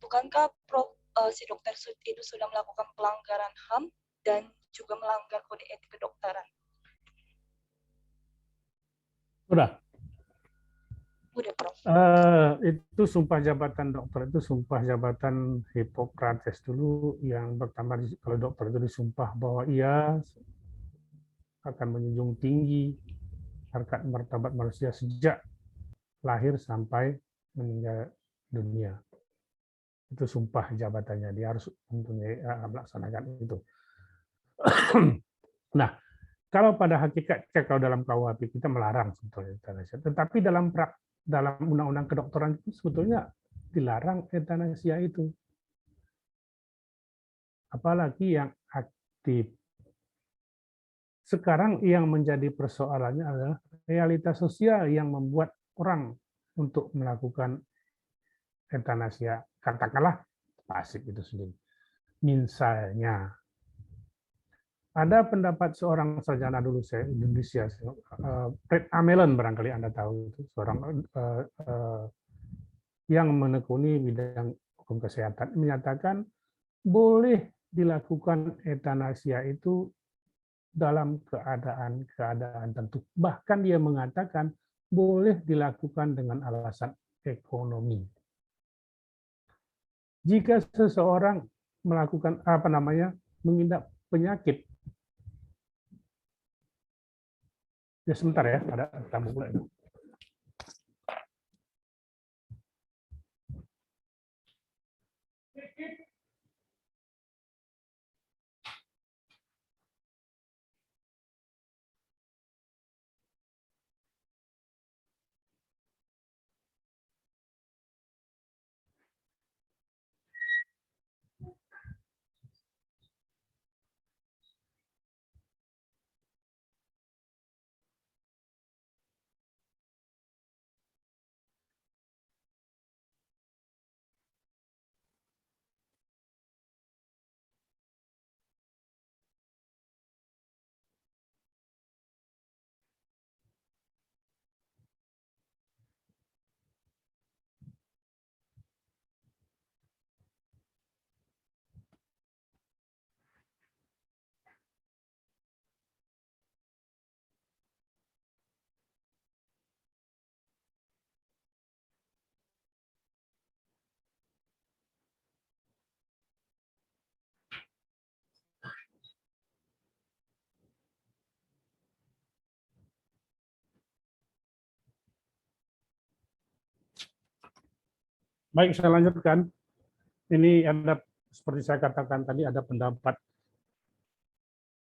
bukankah Prof si dokter itu sudah melakukan pelanggaran HAM dan juga melanggar kode etik kedokteran? Udah. Udah, Prof. Itu sumpah jabatan dokter, itu sumpah jabatan Hippocrates dulu yang pertama, kalau dokter itu disumpah bahwa ia akan menjunjung tinggi harkat martabat manusia sejak lahir sampai meninggal dunia. Itu sumpah jabatannya, dia harus mempunyai melaksanakan itu. Nah, kalau pada hakikatnya, kalau dalam KUHP kita melarang sebetulnya euthanasia, tetapi dalam undang-undang kedokteran itu sebetulnya dilarang euthanasia itu. Apalagi yang aktif. Sekarang yang menjadi persoalannya adalah realitas sosial yang membuat orang untuk melakukan euthanasia. Katakanlah pasif itu sendiri. Misalnya, ada pendapat seorang sarjana dulu saya Indonesia, Fred Amelin, barangkali Anda tahu, itu seorang yang menekuni bidang hukum kesehatan, menyatakan boleh dilakukan euthanasia itu dalam keadaan tentu. Bahkan dia mengatakan boleh dilakukan dengan alasan ekonomi. Jika seseorang melakukan mengidap penyakit. Ya sebentar ya, ada tamu pula itu. Baik, saya lanjutkan. Ini ada, seperti saya katakan tadi, ada pendapat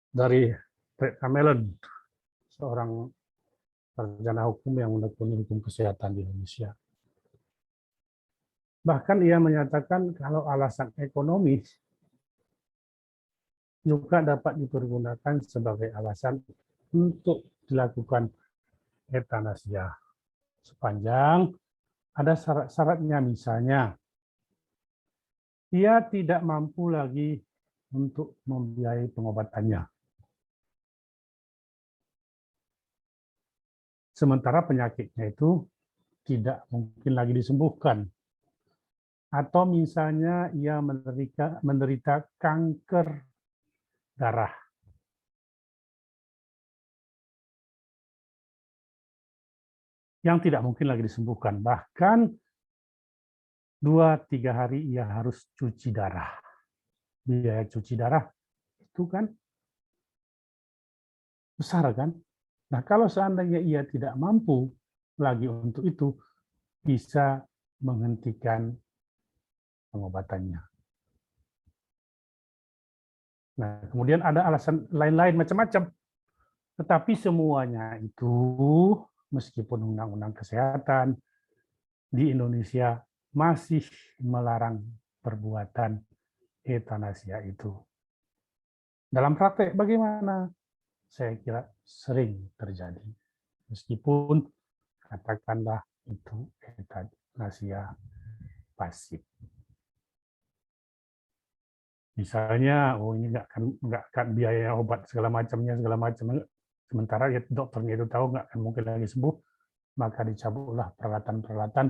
dari Fred Cameron, seorang sarjana hukum yang menekuni hukum kesehatan di Indonesia. Bahkan ia menyatakan kalau alasan ekonomis juga dapat dipergunakan sebagai alasan untuk dilakukan euthanasia. Sepanjang ada syarat-syaratnya, misalnya ia tidak mampu lagi untuk membiayai pengobatannya. Sementara penyakitnya itu tidak mungkin lagi disembuhkan. Atau misalnya ia menderita kanker darah. Yang tidak mungkin lagi disembuhkan. Bahkan 2-3 hari ia harus cuci darah. Biaya cuci darah itu kan besar kan? Nah, kalau seandainya ia tidak mampu lagi untuk itu, bisa menghentikan pengobatannya. Nah, kemudian ada alasan lain-lain macam-macam. Tetapi semuanya itu, meskipun undang-undang kesehatan di Indonesia masih melarang perbuatan euthanasia itu. Dalam praktek bagaimana? Saya kira sering terjadi. Meskipun katakanlah itu euthanasia pasif. Misalnya, oh ini nggak akan biaya obat segala macam. Sementara ya, dokternya itu tahu nggak akan mungkin lagi sembuh, maka dicabutlah peralatan-peralatan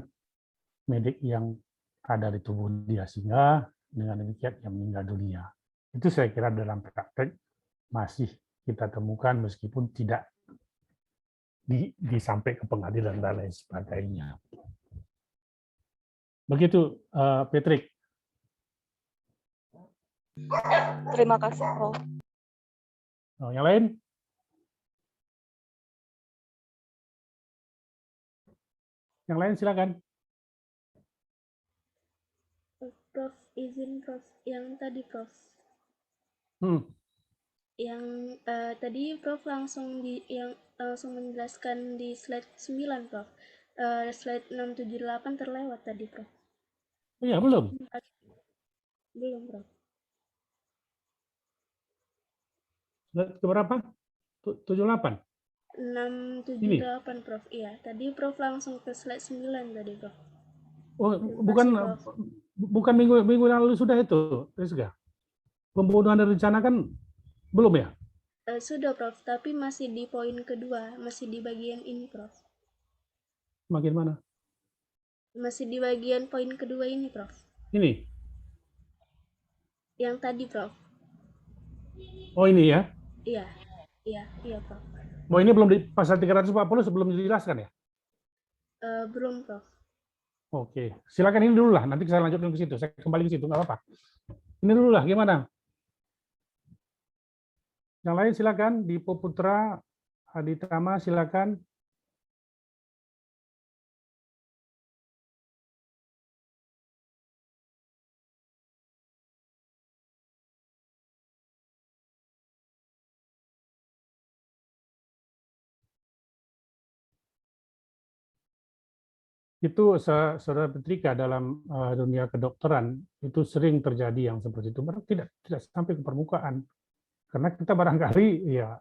medik yang ada di tubuh dia, sehingga dengan demikian yang meninggal dunia. Itu saya kira dalam praktek masih kita temukan meskipun tidak disampai ke pengadilan dan lain sebagainya. Begitu, Patrick. Terima kasih, Prof. Oh, yang lain? Yang lain silakan. Prof, izin Prof, yang tadi Prof. Yang tadi Prof langsung menjelaskan di slide 9 Prof. Slide 678 terlewat tadi Prof. Iya, belum. Belum Prof. Slide keberapa? 78? 678 Prof. Iya, tadi Prof langsung ke slide 9 tadi Prof. Oh, bukan minggu lalu sudah itu, Rizka? Pembunuhan direncanakan belum ya? Sudah Prof, tapi masih di poin kedua, masih di bagian ini Prof. Makin mana? Masih di bagian poin kedua ini Prof. Ini? Yang tadi Prof. Oh ini ya? Iya Prof. Oh ini belum di pasal 340 sebelum dijelaskan ya? Belum Prof. Oke, silakan ini dulu lah. Nanti saya lanjutkan ke situ. Saya kembali ke situ, nggak apa-apa. Ini dulu lah, gimana? Yang lain silakan. Dipo Putra, Aditama silakan. Itu saudara Petrika, dalam dunia kedokteran itu sering terjadi yang seperti itu, tidak sampai ke permukaan, karena kita barangkali ya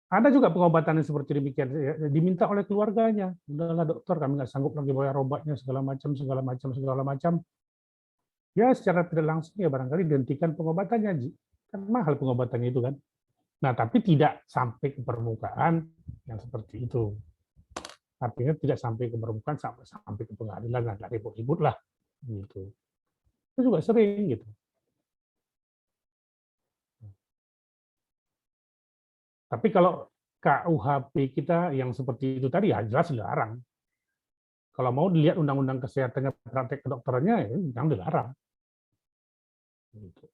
ada juga pengobatan yang seperti demikian ya, diminta oleh keluarganya, udahlah dokter kami nggak sanggup lagi bayar obatnya segala macam, ya secara tidak langsung ya barangkali dihentikan pengobatannya, kan mahal pengobatannya itu kan. Nah tapi tidak sampai ke permukaan yang seperti itu. Artinya tidak sampai ke permukaan, sampai ke pengadilan, nggak ribut-ribut lah, gitu. Itu juga sering gitu. Tapi kalau KUHP kita yang seperti itu tadi ya jelas dilarang. Kalau mau dilihat undang-undang kesehatannya, praktek kedokterannya, ya yang dilarang. Gitu.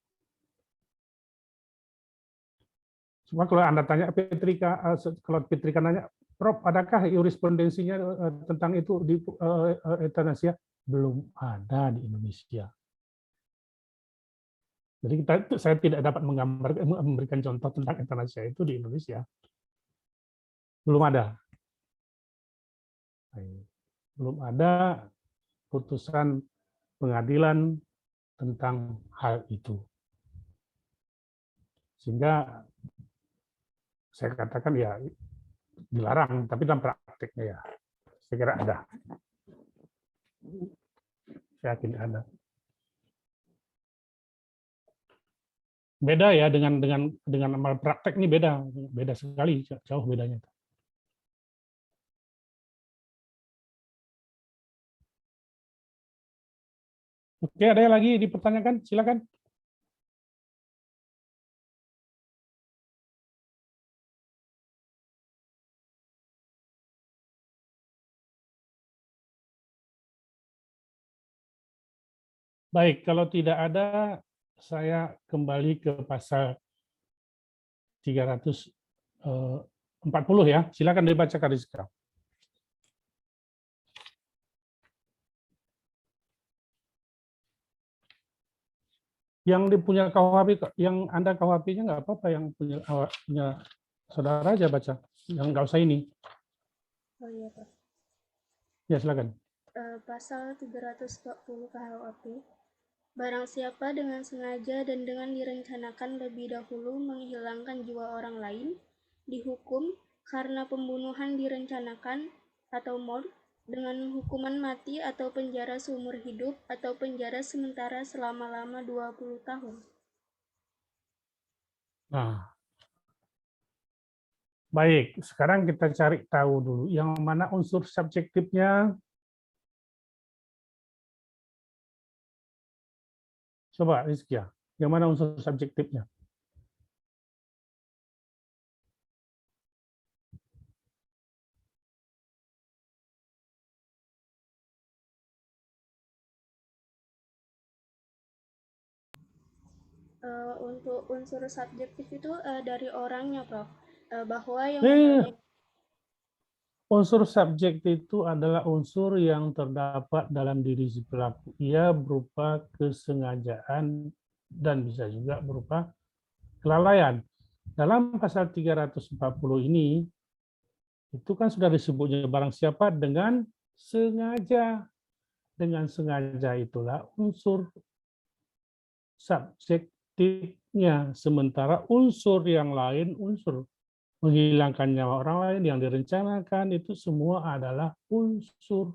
Cuma kalau Anda tanya Petrika, kalau Petrika nanya, Prof, adakah jurisprudensinya tentang itu di euthanasia? Belum ada di Indonesia. Jadi saya tidak dapat memberikan contoh tentang euthanasia itu di Indonesia. Belum ada. Belum ada putusan pengadilan tentang hal itu. Sehingga saya katakan ya dilarang, tapi dalam prakteknya ya saya kira ada. Saya yakin ada. Beda ya dengan amal praktek ini beda sekali, jauh bedanya. Oke, ada yang lagi dipertanyakan? Silakan. Baik, kalau tidak ada, saya kembali ke pasal 340 ya. Silakan dibaca, Kak Rizka. Yang dipunya KUHP, yang Anda KUHP-nya nggak apa-apa, yang punya saudara aja baca, yang nggak usah ini. Oh iya, Pak. Ya, silakan. Pasal 340 KUHP. Barang siapa dengan sengaja dan dengan direncanakan lebih dahulu menghilangkan jiwa orang lain, dihukum karena pembunuhan direncanakan atau mord dengan hukuman mati atau penjara seumur hidup atau penjara sementara selama-lama 20 tahun. Nah, baik, sekarang kita cari tahu dulu yang mana unsur subjektifnya. Coba Rizky, yang mana unsur subjektifnya? Untuk unsur subjektif itu dari orangnya, Prof. Bahwa yang unsur subjektif itu adalah unsur yang terdapat dalam diri si pelaku. Ia berupa kesengajaan dan bisa juga berupa kelalaian. Dalam pasal 340 ini, itu kan sudah disebutnya barang siapa dengan sengaja. Dengan sengaja itulah unsur subjektifnya. Sementara unsur yang lain, unsur menghilangkan nyawa orang lain yang direncanakan, itu semua adalah unsur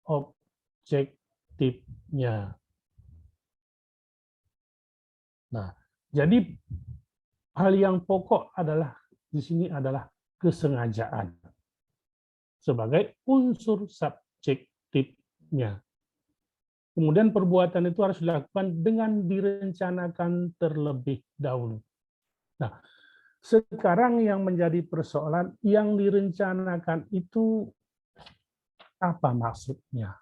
objektifnya. Nah, jadi hal yang pokok adalah di sini adalah kesengajaan sebagai unsur subjektifnya. Kemudian perbuatan itu harus dilakukan dengan direncanakan terlebih dahulu. Nah, sekarang yang menjadi persoalan, yang direncanakan itu apa maksudnya?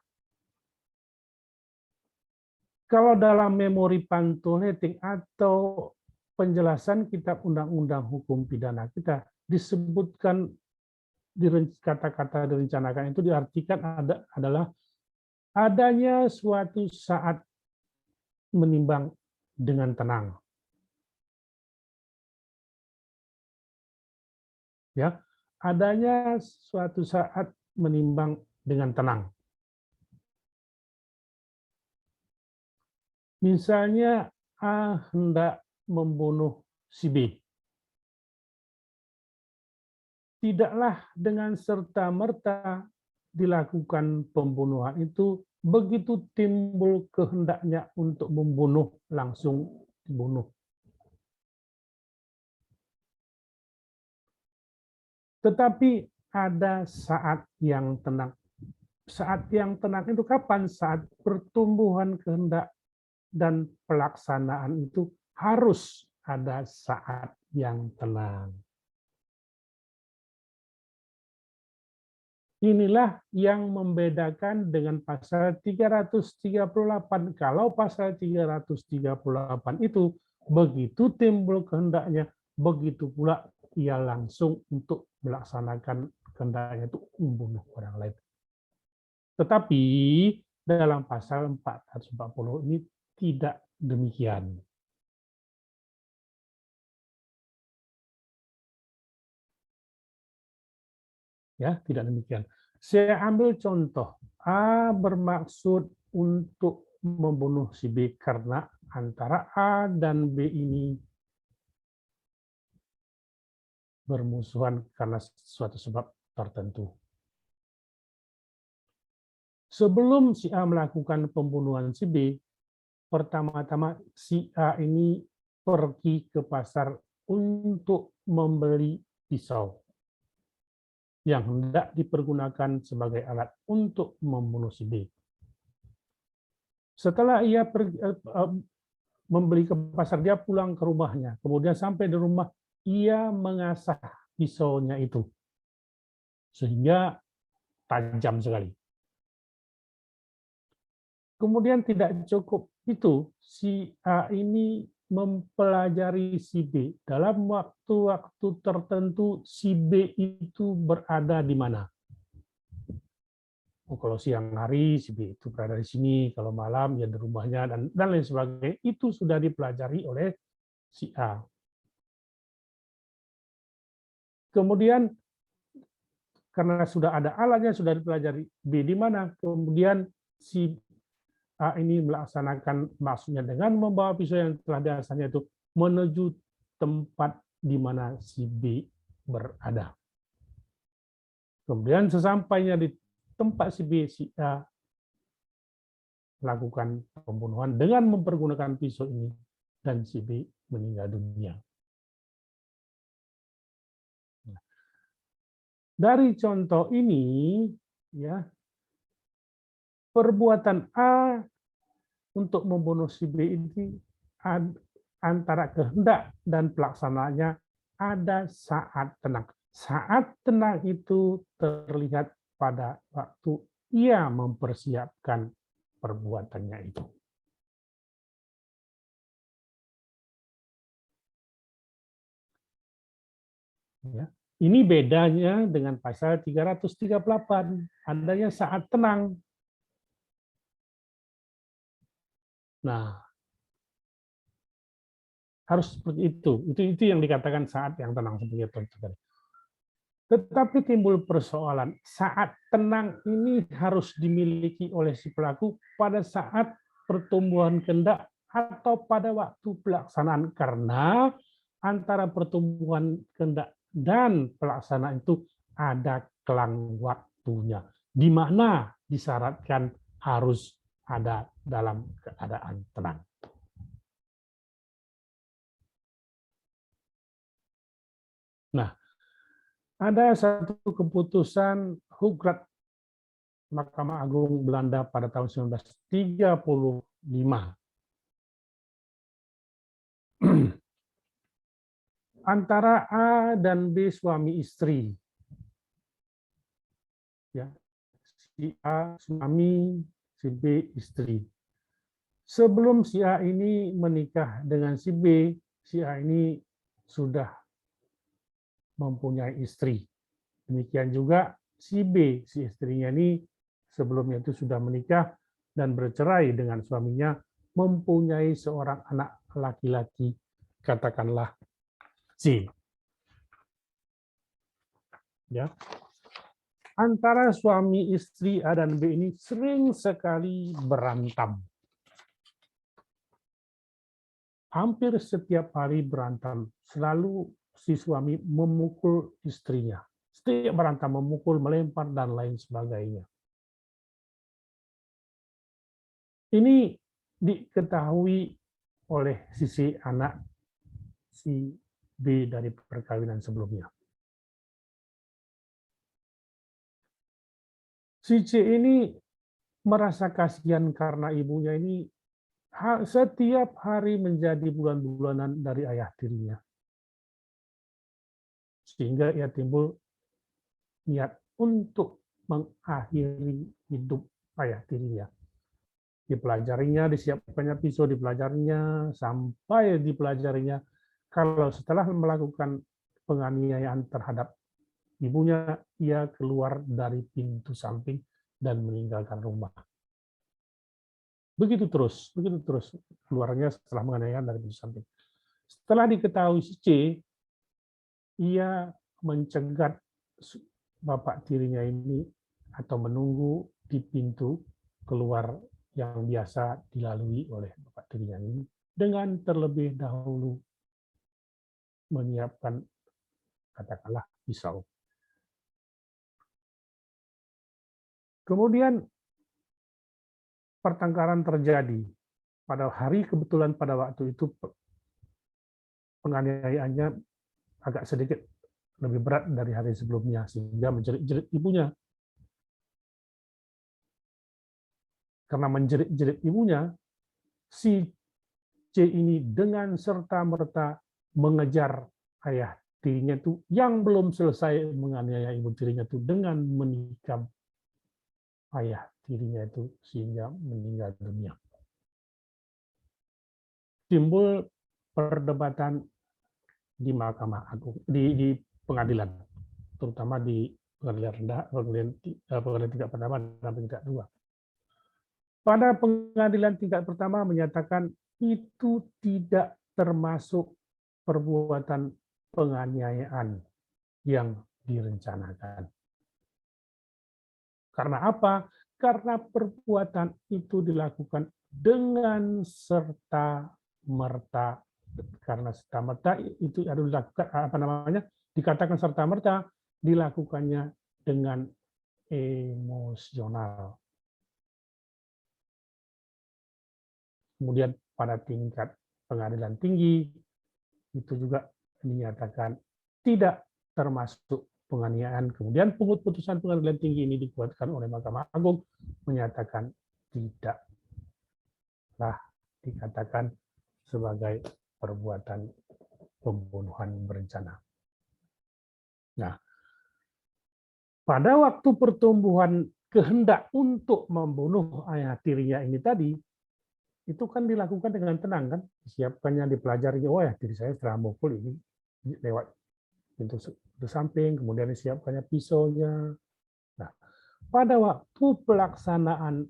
Kalau dalam memori pantoletik atau penjelasan kitab undang-undang hukum pidana kita disebutkan kata-kata direncanakan itu diartikan adalah adanya suatu saat menimbang dengan tenang. Ya, adanya suatu saat menimbang dengan tenang. Misalnya A hendak membunuh si B. Tidaklah dengan serta-merta dilakukan pembunuhan itu, begitu timbul kehendaknya untuk membunuh, langsung dibunuh. Tetapi ada saat yang tenang. Saat yang tenang itu kapan? Saat pertumbuhan kehendak dan pelaksanaan itu harus ada saat yang tenang. Inilah yang membedakan dengan pasal 338. Kalau pasal 338 itu begitu timbul kehendaknya, begitu pula ia langsung untuk melaksanakan kehendaknya itu membunuh orang lain. Tetapi dalam pasal 440 ini tidak demikian. Ya, tidak demikian. Saya ambil contoh. A bermaksud untuk membunuh si B karena antara A dan B ini bermusuhan karena suatu sebab tertentu. Sebelum si A melakukan pembunuhan si B, pertama-tama si A ini pergi ke pasar untuk membeli pisau yang hendak dipergunakan sebagai alat untuk membunuh si B. Setelah ia membeli ke pasar, dia pulang ke rumahnya. Kemudian sampai di rumah, ia mengasah pisaunya itu. Sehingga tajam sekali. Kemudian tidak cukup itu, si A ini mempelajari si B. Dalam waktu-waktu tertentu, si B itu berada di mana. Oh, kalau siang hari, si B itu berada di sini, kalau malam ya di rumahnya, dan lain sebagainya. Itu sudah dipelajari oleh si A. Kemudian, karena sudah ada alatnya, sudah dipelajari B di mana, kemudian si A ini melaksanakan maksudnya dengan membawa pisau yang telah diasahnya itu menuju tempat di mana si B berada. Kemudian sesampainya di tempat si B, si A melakukan pembunuhan dengan mempergunakan pisau ini dan si B meninggal dunia. Dari contoh ini, ya, perbuatan A untuk membunuh si B ini antara kehendak dan pelaksanaannya ada saat tenang. Saat tenang itu terlihat pada waktu ia mempersiapkan perbuatannya itu. Ya. Ini bedanya dengan pasal 338, adanya saat tenang. Nah, harus seperti itu. Itu yang dikatakan saat yang tenang seperti itu. Tetapi timbul persoalan, saat tenang ini harus dimiliki oleh si pelaku pada saat pertumbuhan kehendak atau pada waktu pelaksanaan, karena antara pertumbuhan kehendak dan pelaksanaan itu ada kelang waktunya, di mana disyaratkan harus ada dalam keadaan tenang. Nah, ada satu keputusan Hukrat Mahkamah Agung Belanda pada tahun 1935. Antara A dan B suami istri. Ya. Si A suami, si B istri. Sebelum si A ini menikah dengan si B, si A ini sudah mempunyai istri. Demikian juga si B, si istrinya ini sebelumnya itu sudah menikah dan bercerai dengan suaminya, mempunyai seorang anak laki-laki, katakanlah C. Ya. Antara suami istri A dan B ini sering sekali berantem. Hampir setiap hari berantem, selalu si suami memukul istrinya. Setiap berantem memukul, melempar, dan lain sebagainya. Ini diketahui oleh sisi anak si B dari perkawinan sebelumnya. Si C ini merasa kasihan karena ibunya ini setiap hari menjadi bulan-bulanan dari ayah tirinya. Sehingga ia timbul niat untuk mengakhiri hidup ayah tirinya. Dipelajarinya, disiapkannya pisau, dipelajarinya, sampai dipelajarinya, kalau setelah melakukan penganiayaan terhadap ibunya, ia keluar dari pintu samping dan meninggalkan rumah. Begitu terus keluarnya setelah menganiaya dari pintu samping. Setelah diketahui si C, ia mencegat bapak tirinya ini atau menunggu di pintu keluar yang biasa dilalui oleh bapak tirinya ini dengan terlebih dahulu menyiapkan katakanlah pisau. Kemudian pertengkaran terjadi. Pada hari kebetulan pada waktu itu penganiayaannya agak sedikit lebih berat dari hari sebelumnya sehingga menjerit-jerit ibunya. Karena menjerit-jerit ibunya, si C ini dengan serta-merta mengejar ayah tirinya itu yang belum selesai menganiaya ibu tirinya itu dengan menikam ayah tirinya itu sehingga meninggal dunia. Timbul perdebatan di Mahkamah Agung, di pengadilan, terutama di pengadilan rendah, pengadilan tingkat pertama dan tingkat dua. Pada pengadilan tingkat pertama menyatakan itu tidak termasuk perbuatan penganiayaan yang direncanakan. Karena apa? Karena perbuatan itu dilakukan dengan serta-merta. Karena serta-merta itu harus dilakukan, dikatakan serta-merta dilakukannya dengan emosional. Kemudian pada tingkat pengadilan tinggi itu juga dinyatakan tidak termasuk penganiayaan. Kemudian putusan pengadilan tinggi ini dikuatkan oleh Mahkamah Agung menyatakan tidaklah dikatakan sebagai perbuatan pembunuhan berencana. Nah, pada waktu pertumbuhan kehendak untuk membunuh ayah tirinya ini tadi, itu kan dilakukan dengan tenang kan, disiapkannya, dipelajari, oh ya diri saya setelah mukul ini lewat pintu samping, kemudian disiapkannya pisaunya. Nah, pada waktu pelaksanaan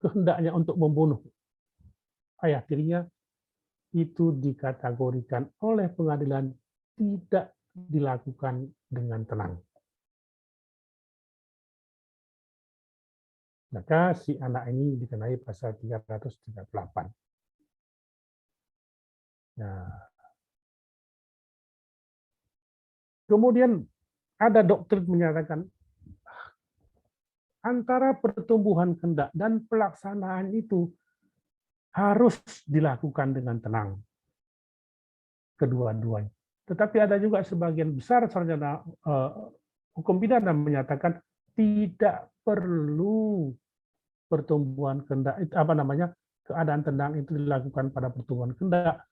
kehendaknya untuk membunuh ayah tirinya, itu dikategorikan oleh pengadilan tidak dilakukan dengan tenang. Maka si anak ini dikenai pasal 338. Nah, kemudian ada doktrin menyatakan antara pertumbuhan kehendak dan pelaksanaan itu harus dilakukan dengan tenang. Kedua-duanya. Tetapi ada juga sebagian besar sarjana hukum pidana menyatakan tidak perlu pertumbuhan kehendak, keadaan tenang itu dilakukan pada pertumbuhan kehendak,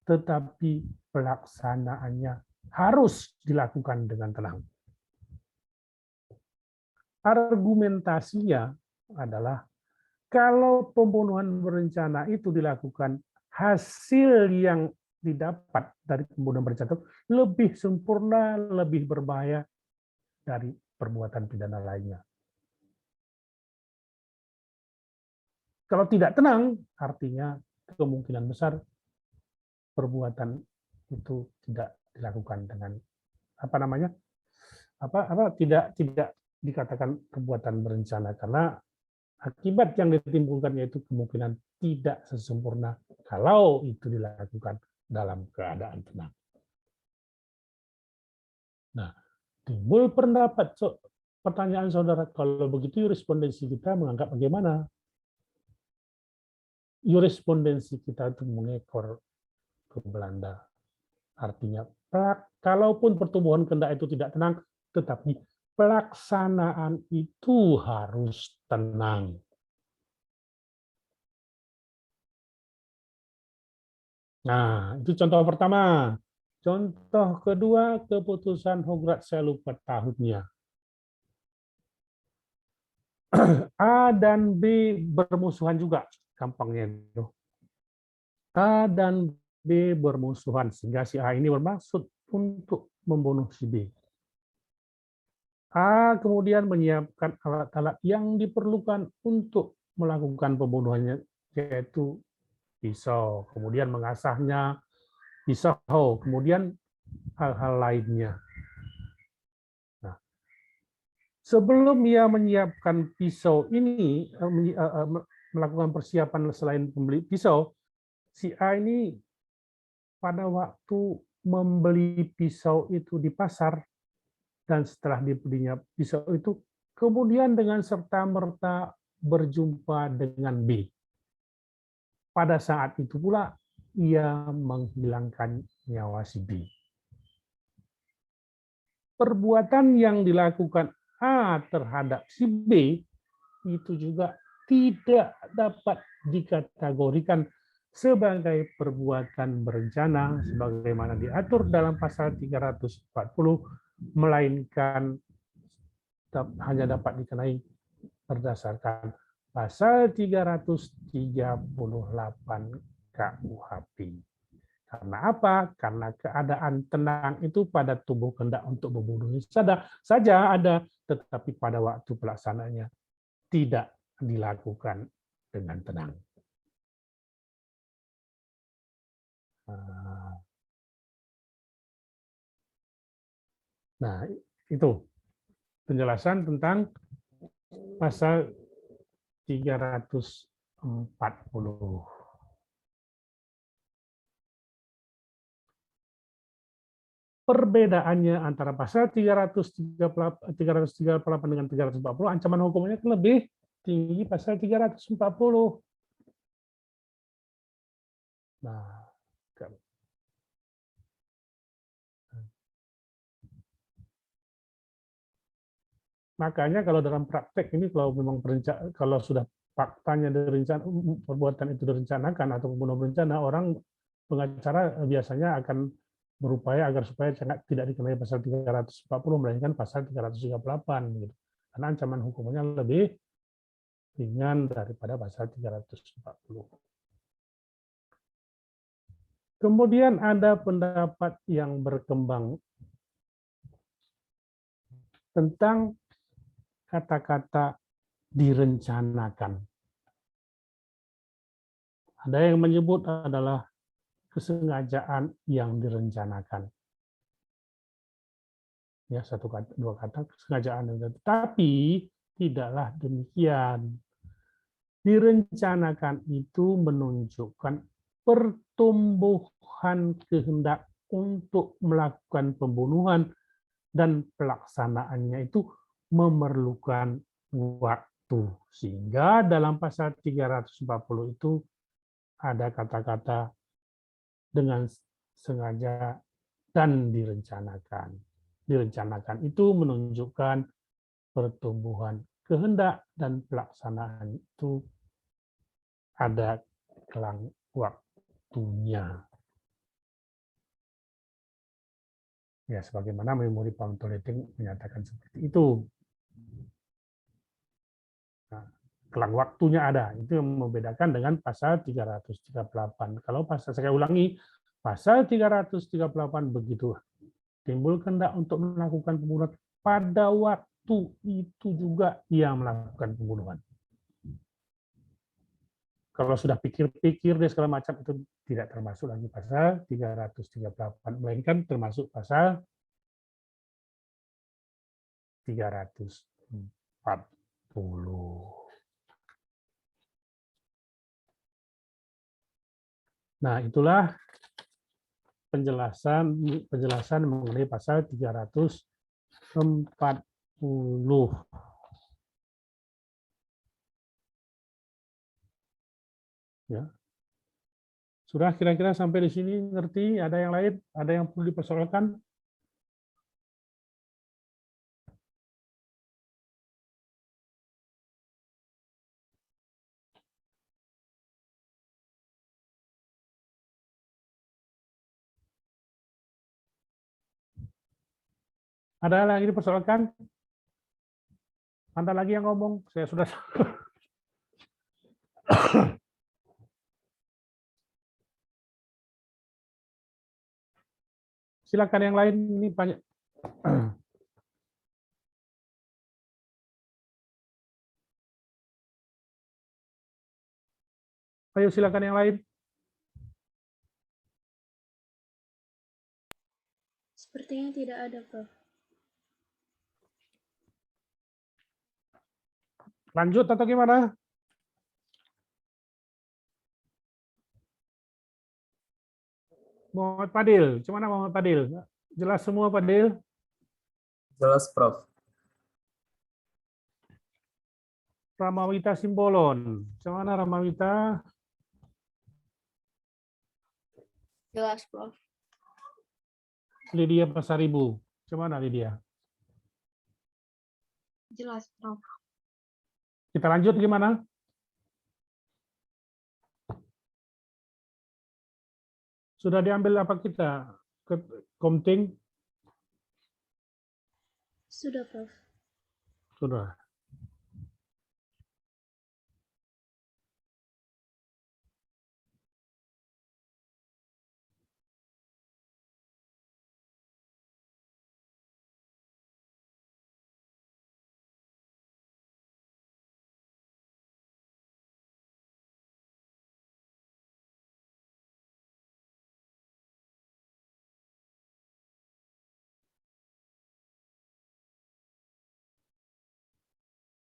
tetapi pelaksanaannya harus dilakukan dengan tenang. Argumentasinya adalah kalau pembunuhan berencana itu dilakukan, hasil yang didapat dari pembunuhan berencana itu lebih sempurna, lebih berbahaya dari perbuatan pidana lainnya. Kalau tidak tenang, artinya kemungkinan besar perbuatan itu tidak dilakukan dengan tidak dikatakan perbuatan berencana karena akibat yang ditimbulkan yaitu kemungkinan tidak sesempurna kalau itu dilakukan dalam keadaan tenang. Nah, timbul pertanyaan saudara, kalau begitu jurisprudensi kita menganggap bagaimana? Jurisprudensi kita itu mengekor ke Belanda. Artinya, kalaupun pertumbuhan kehendak itu tidak tenang, tetapi pelaksanaan itu harus tenang. Nah, itu contoh pertama. Contoh kedua, keputusan Hograt, saya lupa tahunnya. A dan B bermusuhan juga, gampangnya itu. A dan B bermusuhan, sehingga si A ini bermaksud untuk membunuh si B. A kemudian menyiapkan alat-alat yang diperlukan untuk melakukan pembunuhannya, yaitu pisau, kemudian mengasahnya pisau, kemudian hal-hal lainnya. Nah, sebelum ia menyiapkan pisau ini, melakukan persiapan selain membeli pisau, si A ini pada waktu membeli pisau itu di pasar, dan setelah dibelinya pisau itu, kemudian dengan serta-merta berjumpa dengan B. Pada saat itu pula, ia menghilangkan nyawa si B. Perbuatan yang dilakukan A terhadap si B itu juga tidak dapat dikategorikan sebagai perbuatan berencana sebagaimana diatur dalam pasal 340, melainkan hanya dapat dikenai berdasarkan pasal 338 KUHP. Karena apa? Karena keadaan tenang itu pada tubuh kehendak untuk membunuh saja ada, tetapi pada waktu pelaksananya tidak dilakukan dengan tenang. Nah, itu penjelasan tentang pasal 340. Perbedaannya antara pasal 338 dengan 340, ancaman hukumnya lebih tinggi pasal 340. Nah, makanya kalau dalam praktek ini, kalau sudah faktanya perbuatan itu direncanakan atau pembunuhan berencana, orang pengacara biasanya akan berupaya agar supaya tidak dikenai pasal 340, melainkan pasal 338. Gitu. Karena ancaman hukumnya lebih ringan daripada pasal 340. Kemudian ada pendapat yang berkembang tentang kata-kata direncanakan. Ada yang menyebut adalah kesengajaan yang direncanakan. Ya, dua kata kesengajaan. Tapi tidaklah demikian. Direncanakan itu menunjukkan pertumbuhan kehendak untuk melakukan pembunuhan, dan pelaksanaannya itu memerlukan waktu. Sehingga dalam pasal 340 itu ada kata-kata dengan sengaja dan direncanakan. Direncanakan itu menunjukkan pertumbuhan kehendak, dan pelaksanaan itu ada kelang waktunya. Ya, sebagaimana memori Pamtoleting menyatakan seperti itu. Nah, kelang waktunya ada, itu yang membedakan dengan pasal 338. Kalau pasal, saya ulangi, pasal 338 begitu timbul kehendak untuk melakukan pembunuhan, pada waktu itu juga ia melakukan pembunuhan. Kalau sudah pikir-pikir dan segala macam, itu tidak termasuk lagi pasal 338, melainkan termasuk pasal 340. Nah, itulah penjelasan mengenai pasal 340. Ya. Sudah kira-kira sampai di sini ngerti? Ada yang lain? Ada yang perlu dipersoalkan? Ada lagi dipersoalkan? Anda lagi yang ngomong, saya sudah Silakan yang lain, ini banyak. Ayo silakan yang lain. Sepertinya tidak ada, Prof. Lanjut atau gimana? Muhammad Fadil, gimana Muhammad Fadil? Jelas semua Fadil? Jelas, Prof. Ramawita Simbolon, gimana Ramawita? Jelas, Prof. Lydia Pasaribu, gimana Lydia? Jelas, Prof. Kita lanjut gimana? Sudah diambil apa kita? Komting? Sudah, Prof. Sudah.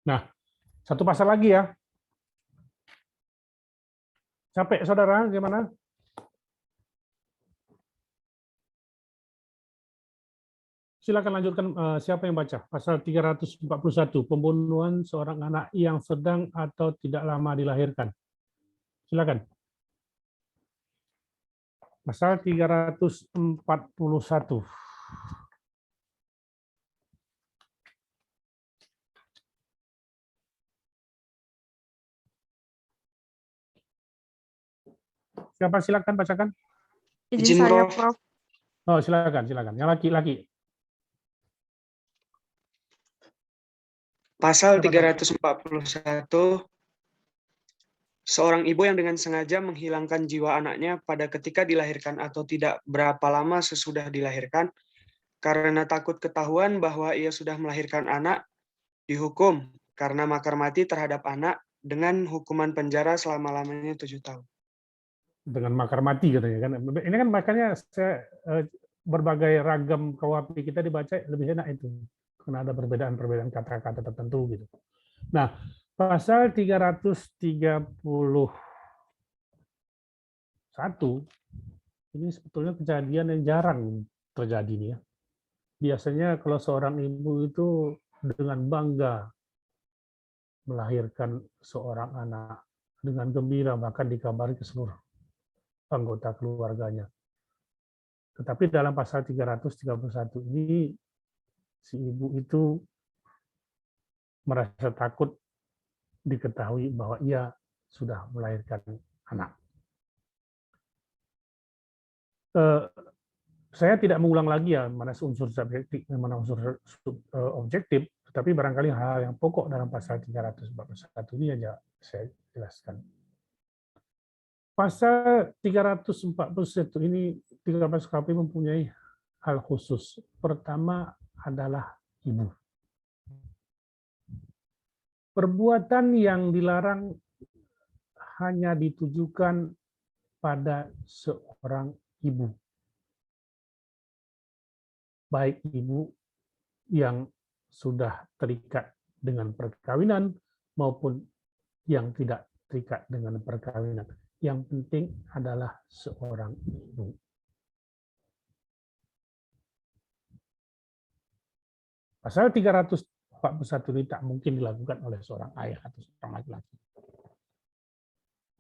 Nah, satu pasal lagi ya. Capek saudara, gimana? Silakan lanjutkan, siapa yang baca? Pasal 341, pembunuhan seorang anak yang sedang atau tidak lama dilahirkan. Silakan. Pasal 341. Siapa silakan bacakan? Izin saya, Prof. Oh, silakan. Yang laki-laki. Pasal Siapa? 341, seorang ibu yang dengan sengaja menghilangkan jiwa anaknya pada ketika dilahirkan atau tidak berapa lama sesudah dilahirkan, karena takut ketahuan bahwa ia sudah melahirkan anak, dihukum karena makar mati terhadap anak dengan hukuman penjara selama-lamanya 7 tahun. Dengan makar mati katanya kan. Ini kan makanya saya berbagai ragam KUHP kita dibaca lebih enak itu. Karena ada perbedaan-perbedaan kata-kata tertentu gitu. Nah, pasal 331 ini sebetulnya kejadian yang jarang terjadi nih ya. Biasanya kalau seorang ibu itu dengan bangga melahirkan seorang anak dengan gembira, bahkan dikabari ke seluruh anggota keluarganya. Tetapi dalam pasal 331 ini si ibu itu merasa takut diketahui bahwa ia sudah melahirkan anak. Saya tidak mengulang lagi ya mana unsur subjektif, mana unsur objektif, tetapi barangkali hal yang pokok dalam pasal 341 ini aja saya jelaskan. Pasal 341 ini 13 KUHP mempunyai hal khusus. Pertama adalah ibu. Perbuatan yang dilarang hanya ditujukan pada seorang ibu. Baik ibu yang sudah terikat dengan perkawinan maupun yang tidak terikat dengan perkawinan. Yang penting adalah seorang ibu. Pasal 341 ini tak mungkin dilakukan oleh seorang ayah atau seorang laki-laki.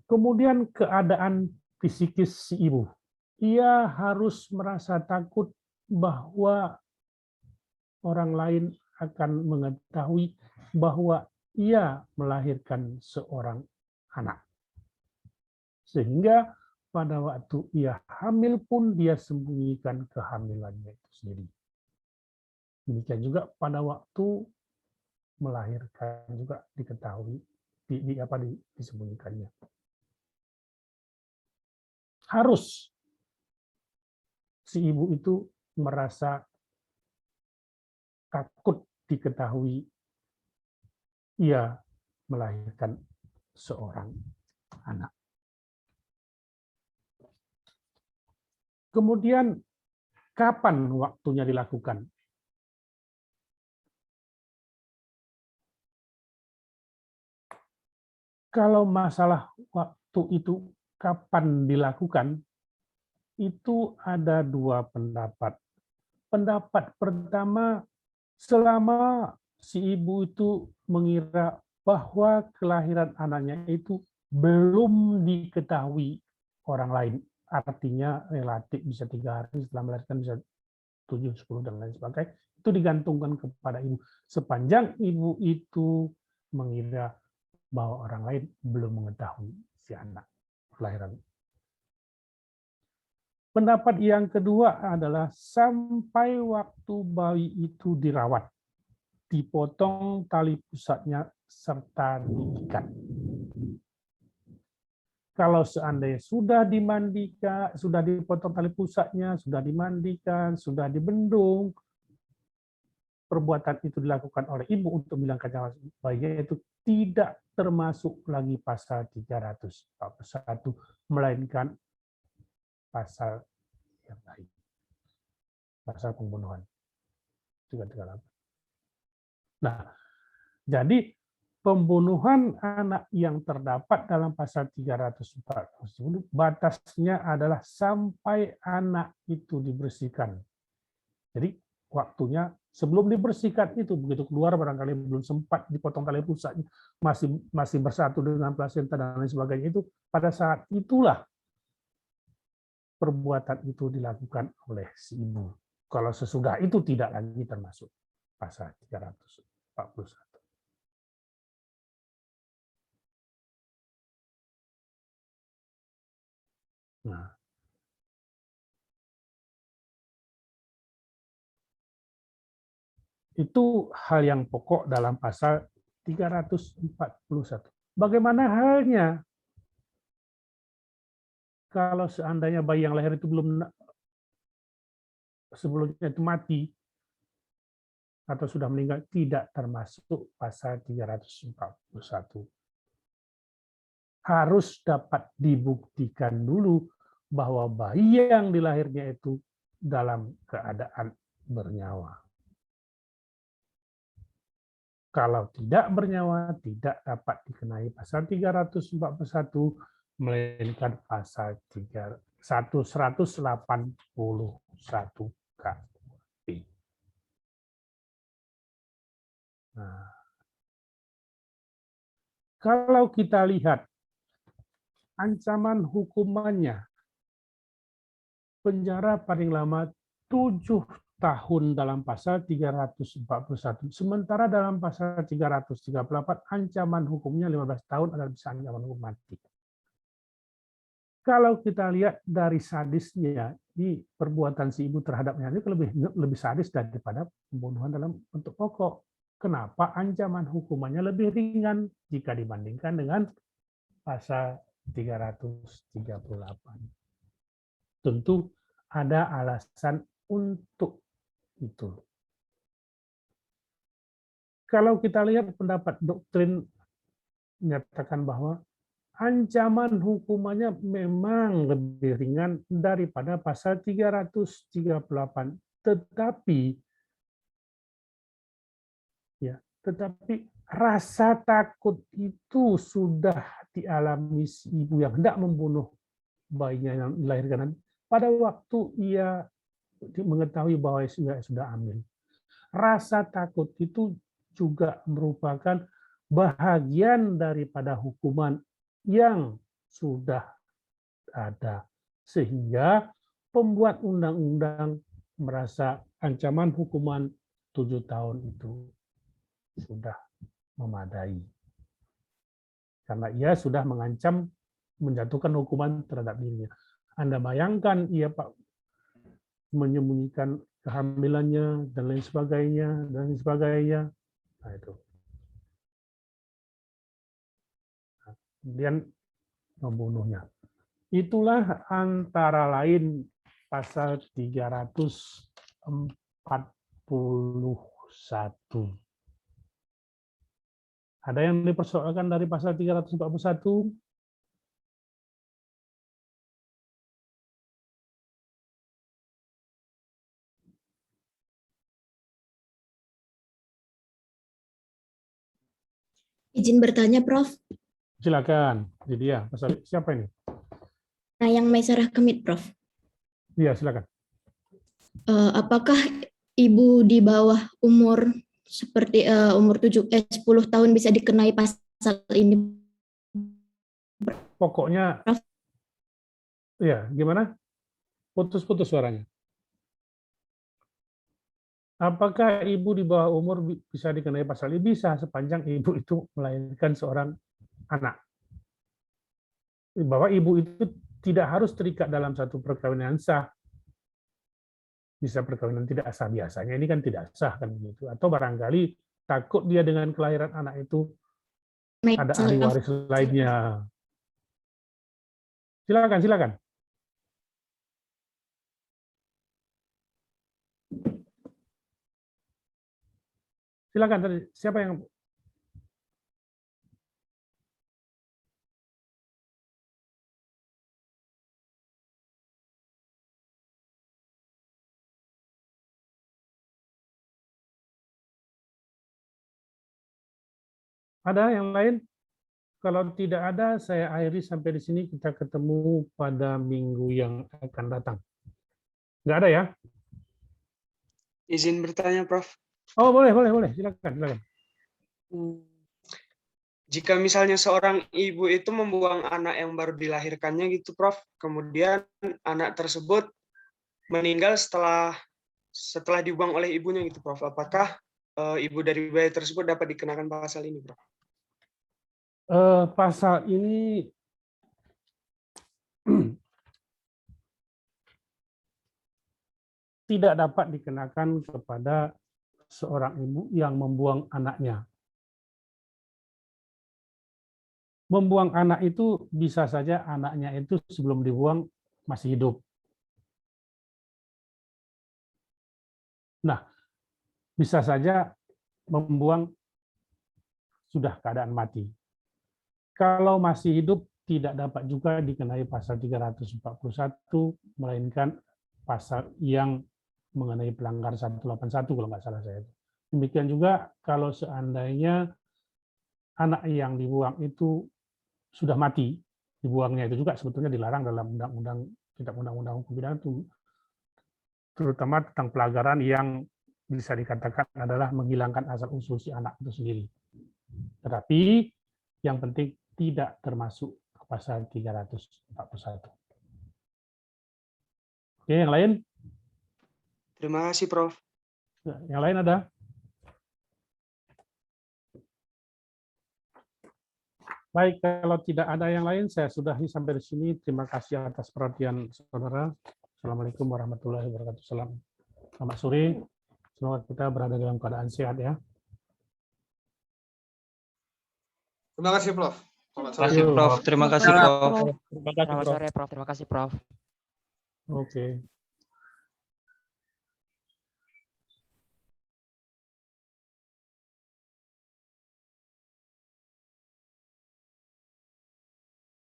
Kemudian keadaan psikis si ibu. Ia harus merasa takut bahwa orang lain akan mengetahui bahwa ia melahirkan seorang anak. Sehingga pada waktu ia hamil pun dia sembunyikan kehamilannya itu sendiri. Demikian juga pada waktu melahirkan juga diketahui disembunyikannya. Harus si ibu itu merasa takut diketahui ia melahirkan seorang anak. Kemudian kapan waktunya dilakukan? Kalau masalah waktu itu kapan dilakukan, itu ada dua pendapat. Pendapat pertama, selama si ibu itu mengira bahwa kelahiran anaknya itu belum diketahui orang lain. Artinya relatif bisa 3 hari setelah melahirkan, bisa 7, 10, dan lain sebagainya. Itu digantungkan kepada ibu. Sepanjang ibu itu mengira bahwa orang lain belum mengetahui si anak kelahiran. Pendapat yang kedua adalah sampai waktu bayi itu dirawat, dipotong tali pusatnya serta diikat. Kalau seandainya sudah dimandikan, sudah dipotong tali pusatnya, sudah dimandikan, sudah dibendung, perbuatan itu dilakukan oleh ibu untuk menghilangkan nyawa bayinya, itu tidak termasuk lagi pasal 341, melainkan pasal yang lain, pasal pembunuhan. 338. Nah, jadi pembunuhan anak yang terdapat dalam pasal 340 batasnya adalah sampai anak itu dibersihkan. Jadi waktunya sebelum dibersihkan itu, begitu keluar barangkali belum sempat dipotong tali pusatnya, masih bersatu dengan plasenta dan lain sebagainya, itu pada saat itulah perbuatan itu dilakukan oleh si ibu. Kalau sesudah itu tidak lagi termasuk pasal 341. Nah, itu hal yang pokok dalam pasal 341. Bagaimana halnya kalau seandainya bayi yang lahir itu belum sebelumnya itu mati atau sudah meninggal, tidak termasuk pasal 341. Harus dapat dibuktikan dulu bahwa bayi yang dilahirnya itu dalam keadaan bernyawa. Kalau tidak bernyawa, tidak dapat dikenai pasal 341, melainkan pasal 181 KUHP. Nah, kalau kita lihat ancaman hukumannya, penjara paling lama 7 tahun dalam pasal 341. Sementara dalam pasal 338 ancaman hukumnya 15 tahun adalah bisa ancaman hukum mati. Kalau kita lihat dari sadisnya, di perbuatan si ibu terhadapnya itu lebih sadis daripada pembunuhan dalam bentuk pokok. Kenapa ancaman hukumannya lebih ringan jika dibandingkan dengan pasal 338? Tentu ada alasan untuk itu. Kalau kita lihat pendapat doktrin menyatakan bahwa ancaman hukumannya memang lebih ringan daripada pasal 338, tetapi rasa takut itu sudah dialami si ibu yang hendak membunuh bayinya yang dilahirkan pada waktu ia mengetahui bahwa ia sudah hamil. Rasa takut itu juga merupakan bahagian daripada hukuman yang sudah ada. Sehingga pembuat undang-undang merasa ancaman hukuman 7 tahun itu sudah memadai. Karena ia sudah mengancam menjatuhkan hukuman terhadap dirinya. Anda bayangkan ia menyembunyikan kehamilannya dan lain sebagainya. Nah, itu. Kemudian membunuhnya. Itulah antara lain pasal 341 341. Ada yang dipersoalkan dari pasal 341? Izin bertanya, Prof. Silakan. Jadi ya, pasal siapa ini? Nah, yang Maisarah Kemit, Prof. Iya, silakan. Apakah ibu di bawah umur seperti umur 10 tahun bisa dikenai pasal ini? Pokoknya, Prof. ya gimana? Putus-putus suaranya. Apakah ibu di bawah umur bisa dikenai pasal ini? Bisa, sepanjang ibu itu melahirkan seorang anak. Bahwa ibu itu tidak harus terikat dalam satu perkawinan sah. Bisa perkawinan tidak sah biasanya, ini kan tidak sah kan begitu. Atau barangkali takut dia dengan kelahiran anak itu ada ahli waris lainnya. Silakan, silakan. Silakan, siapa yang ada yang lain? Kalau tidak ada, saya akhiri sampai di sini. Kita ketemu pada minggu yang akan datang. Nggak ada ya? Izin bertanya, Prof. Oh, boleh. Silakan. Jika misalnya seorang ibu itu membuang anak yang baru dilahirkannya gitu, Prof, kemudian anak tersebut meninggal setelah dibuang oleh ibunya gitu, Prof, apakah ibu dari bayi tersebut dapat dikenakan pasal ini, Prof? Pasal ini tidak dapat dikenakan kepada seorang ibu yang membuang anaknya. Membuang anak itu bisa saja anaknya itu sebelum dibuang masih hidup. Nah, bisa saja membuang sudah keadaan mati. Kalau masih hidup, tidak dapat juga dikenai pasal 341, melainkan pasal yang mengenai pelanggar 181 kalau nggak salah saya. Demikian juga kalau seandainya anak yang dibuang itu sudah mati, dibuangnya itu juga sebetulnya dilarang dalam kitab undang-undang hukum pidana itu, terutama tentang pelanggaran yang bisa dikatakan adalah menghilangkan asal-usul si anak itu sendiri. Tetapi yang penting tidak termasuk ke pasal 341. Oke, yang lain? Terima kasih, Prof. Yang lain ada? Baik, kalau tidak ada yang lain, saya sudahi sampai di sini. Terima kasih atas perhatian saudara. Assalamualaikum warahmatullahi wabarakatuh. Selamat sore. Semoga kita berada dalam keadaan sehat ya. Terima kasih, Prof. Terima kasih, Prof. Terima kasih, Prof. Terima kasih, Selamat sore, Prof. Terima kasih, Prof. Oke.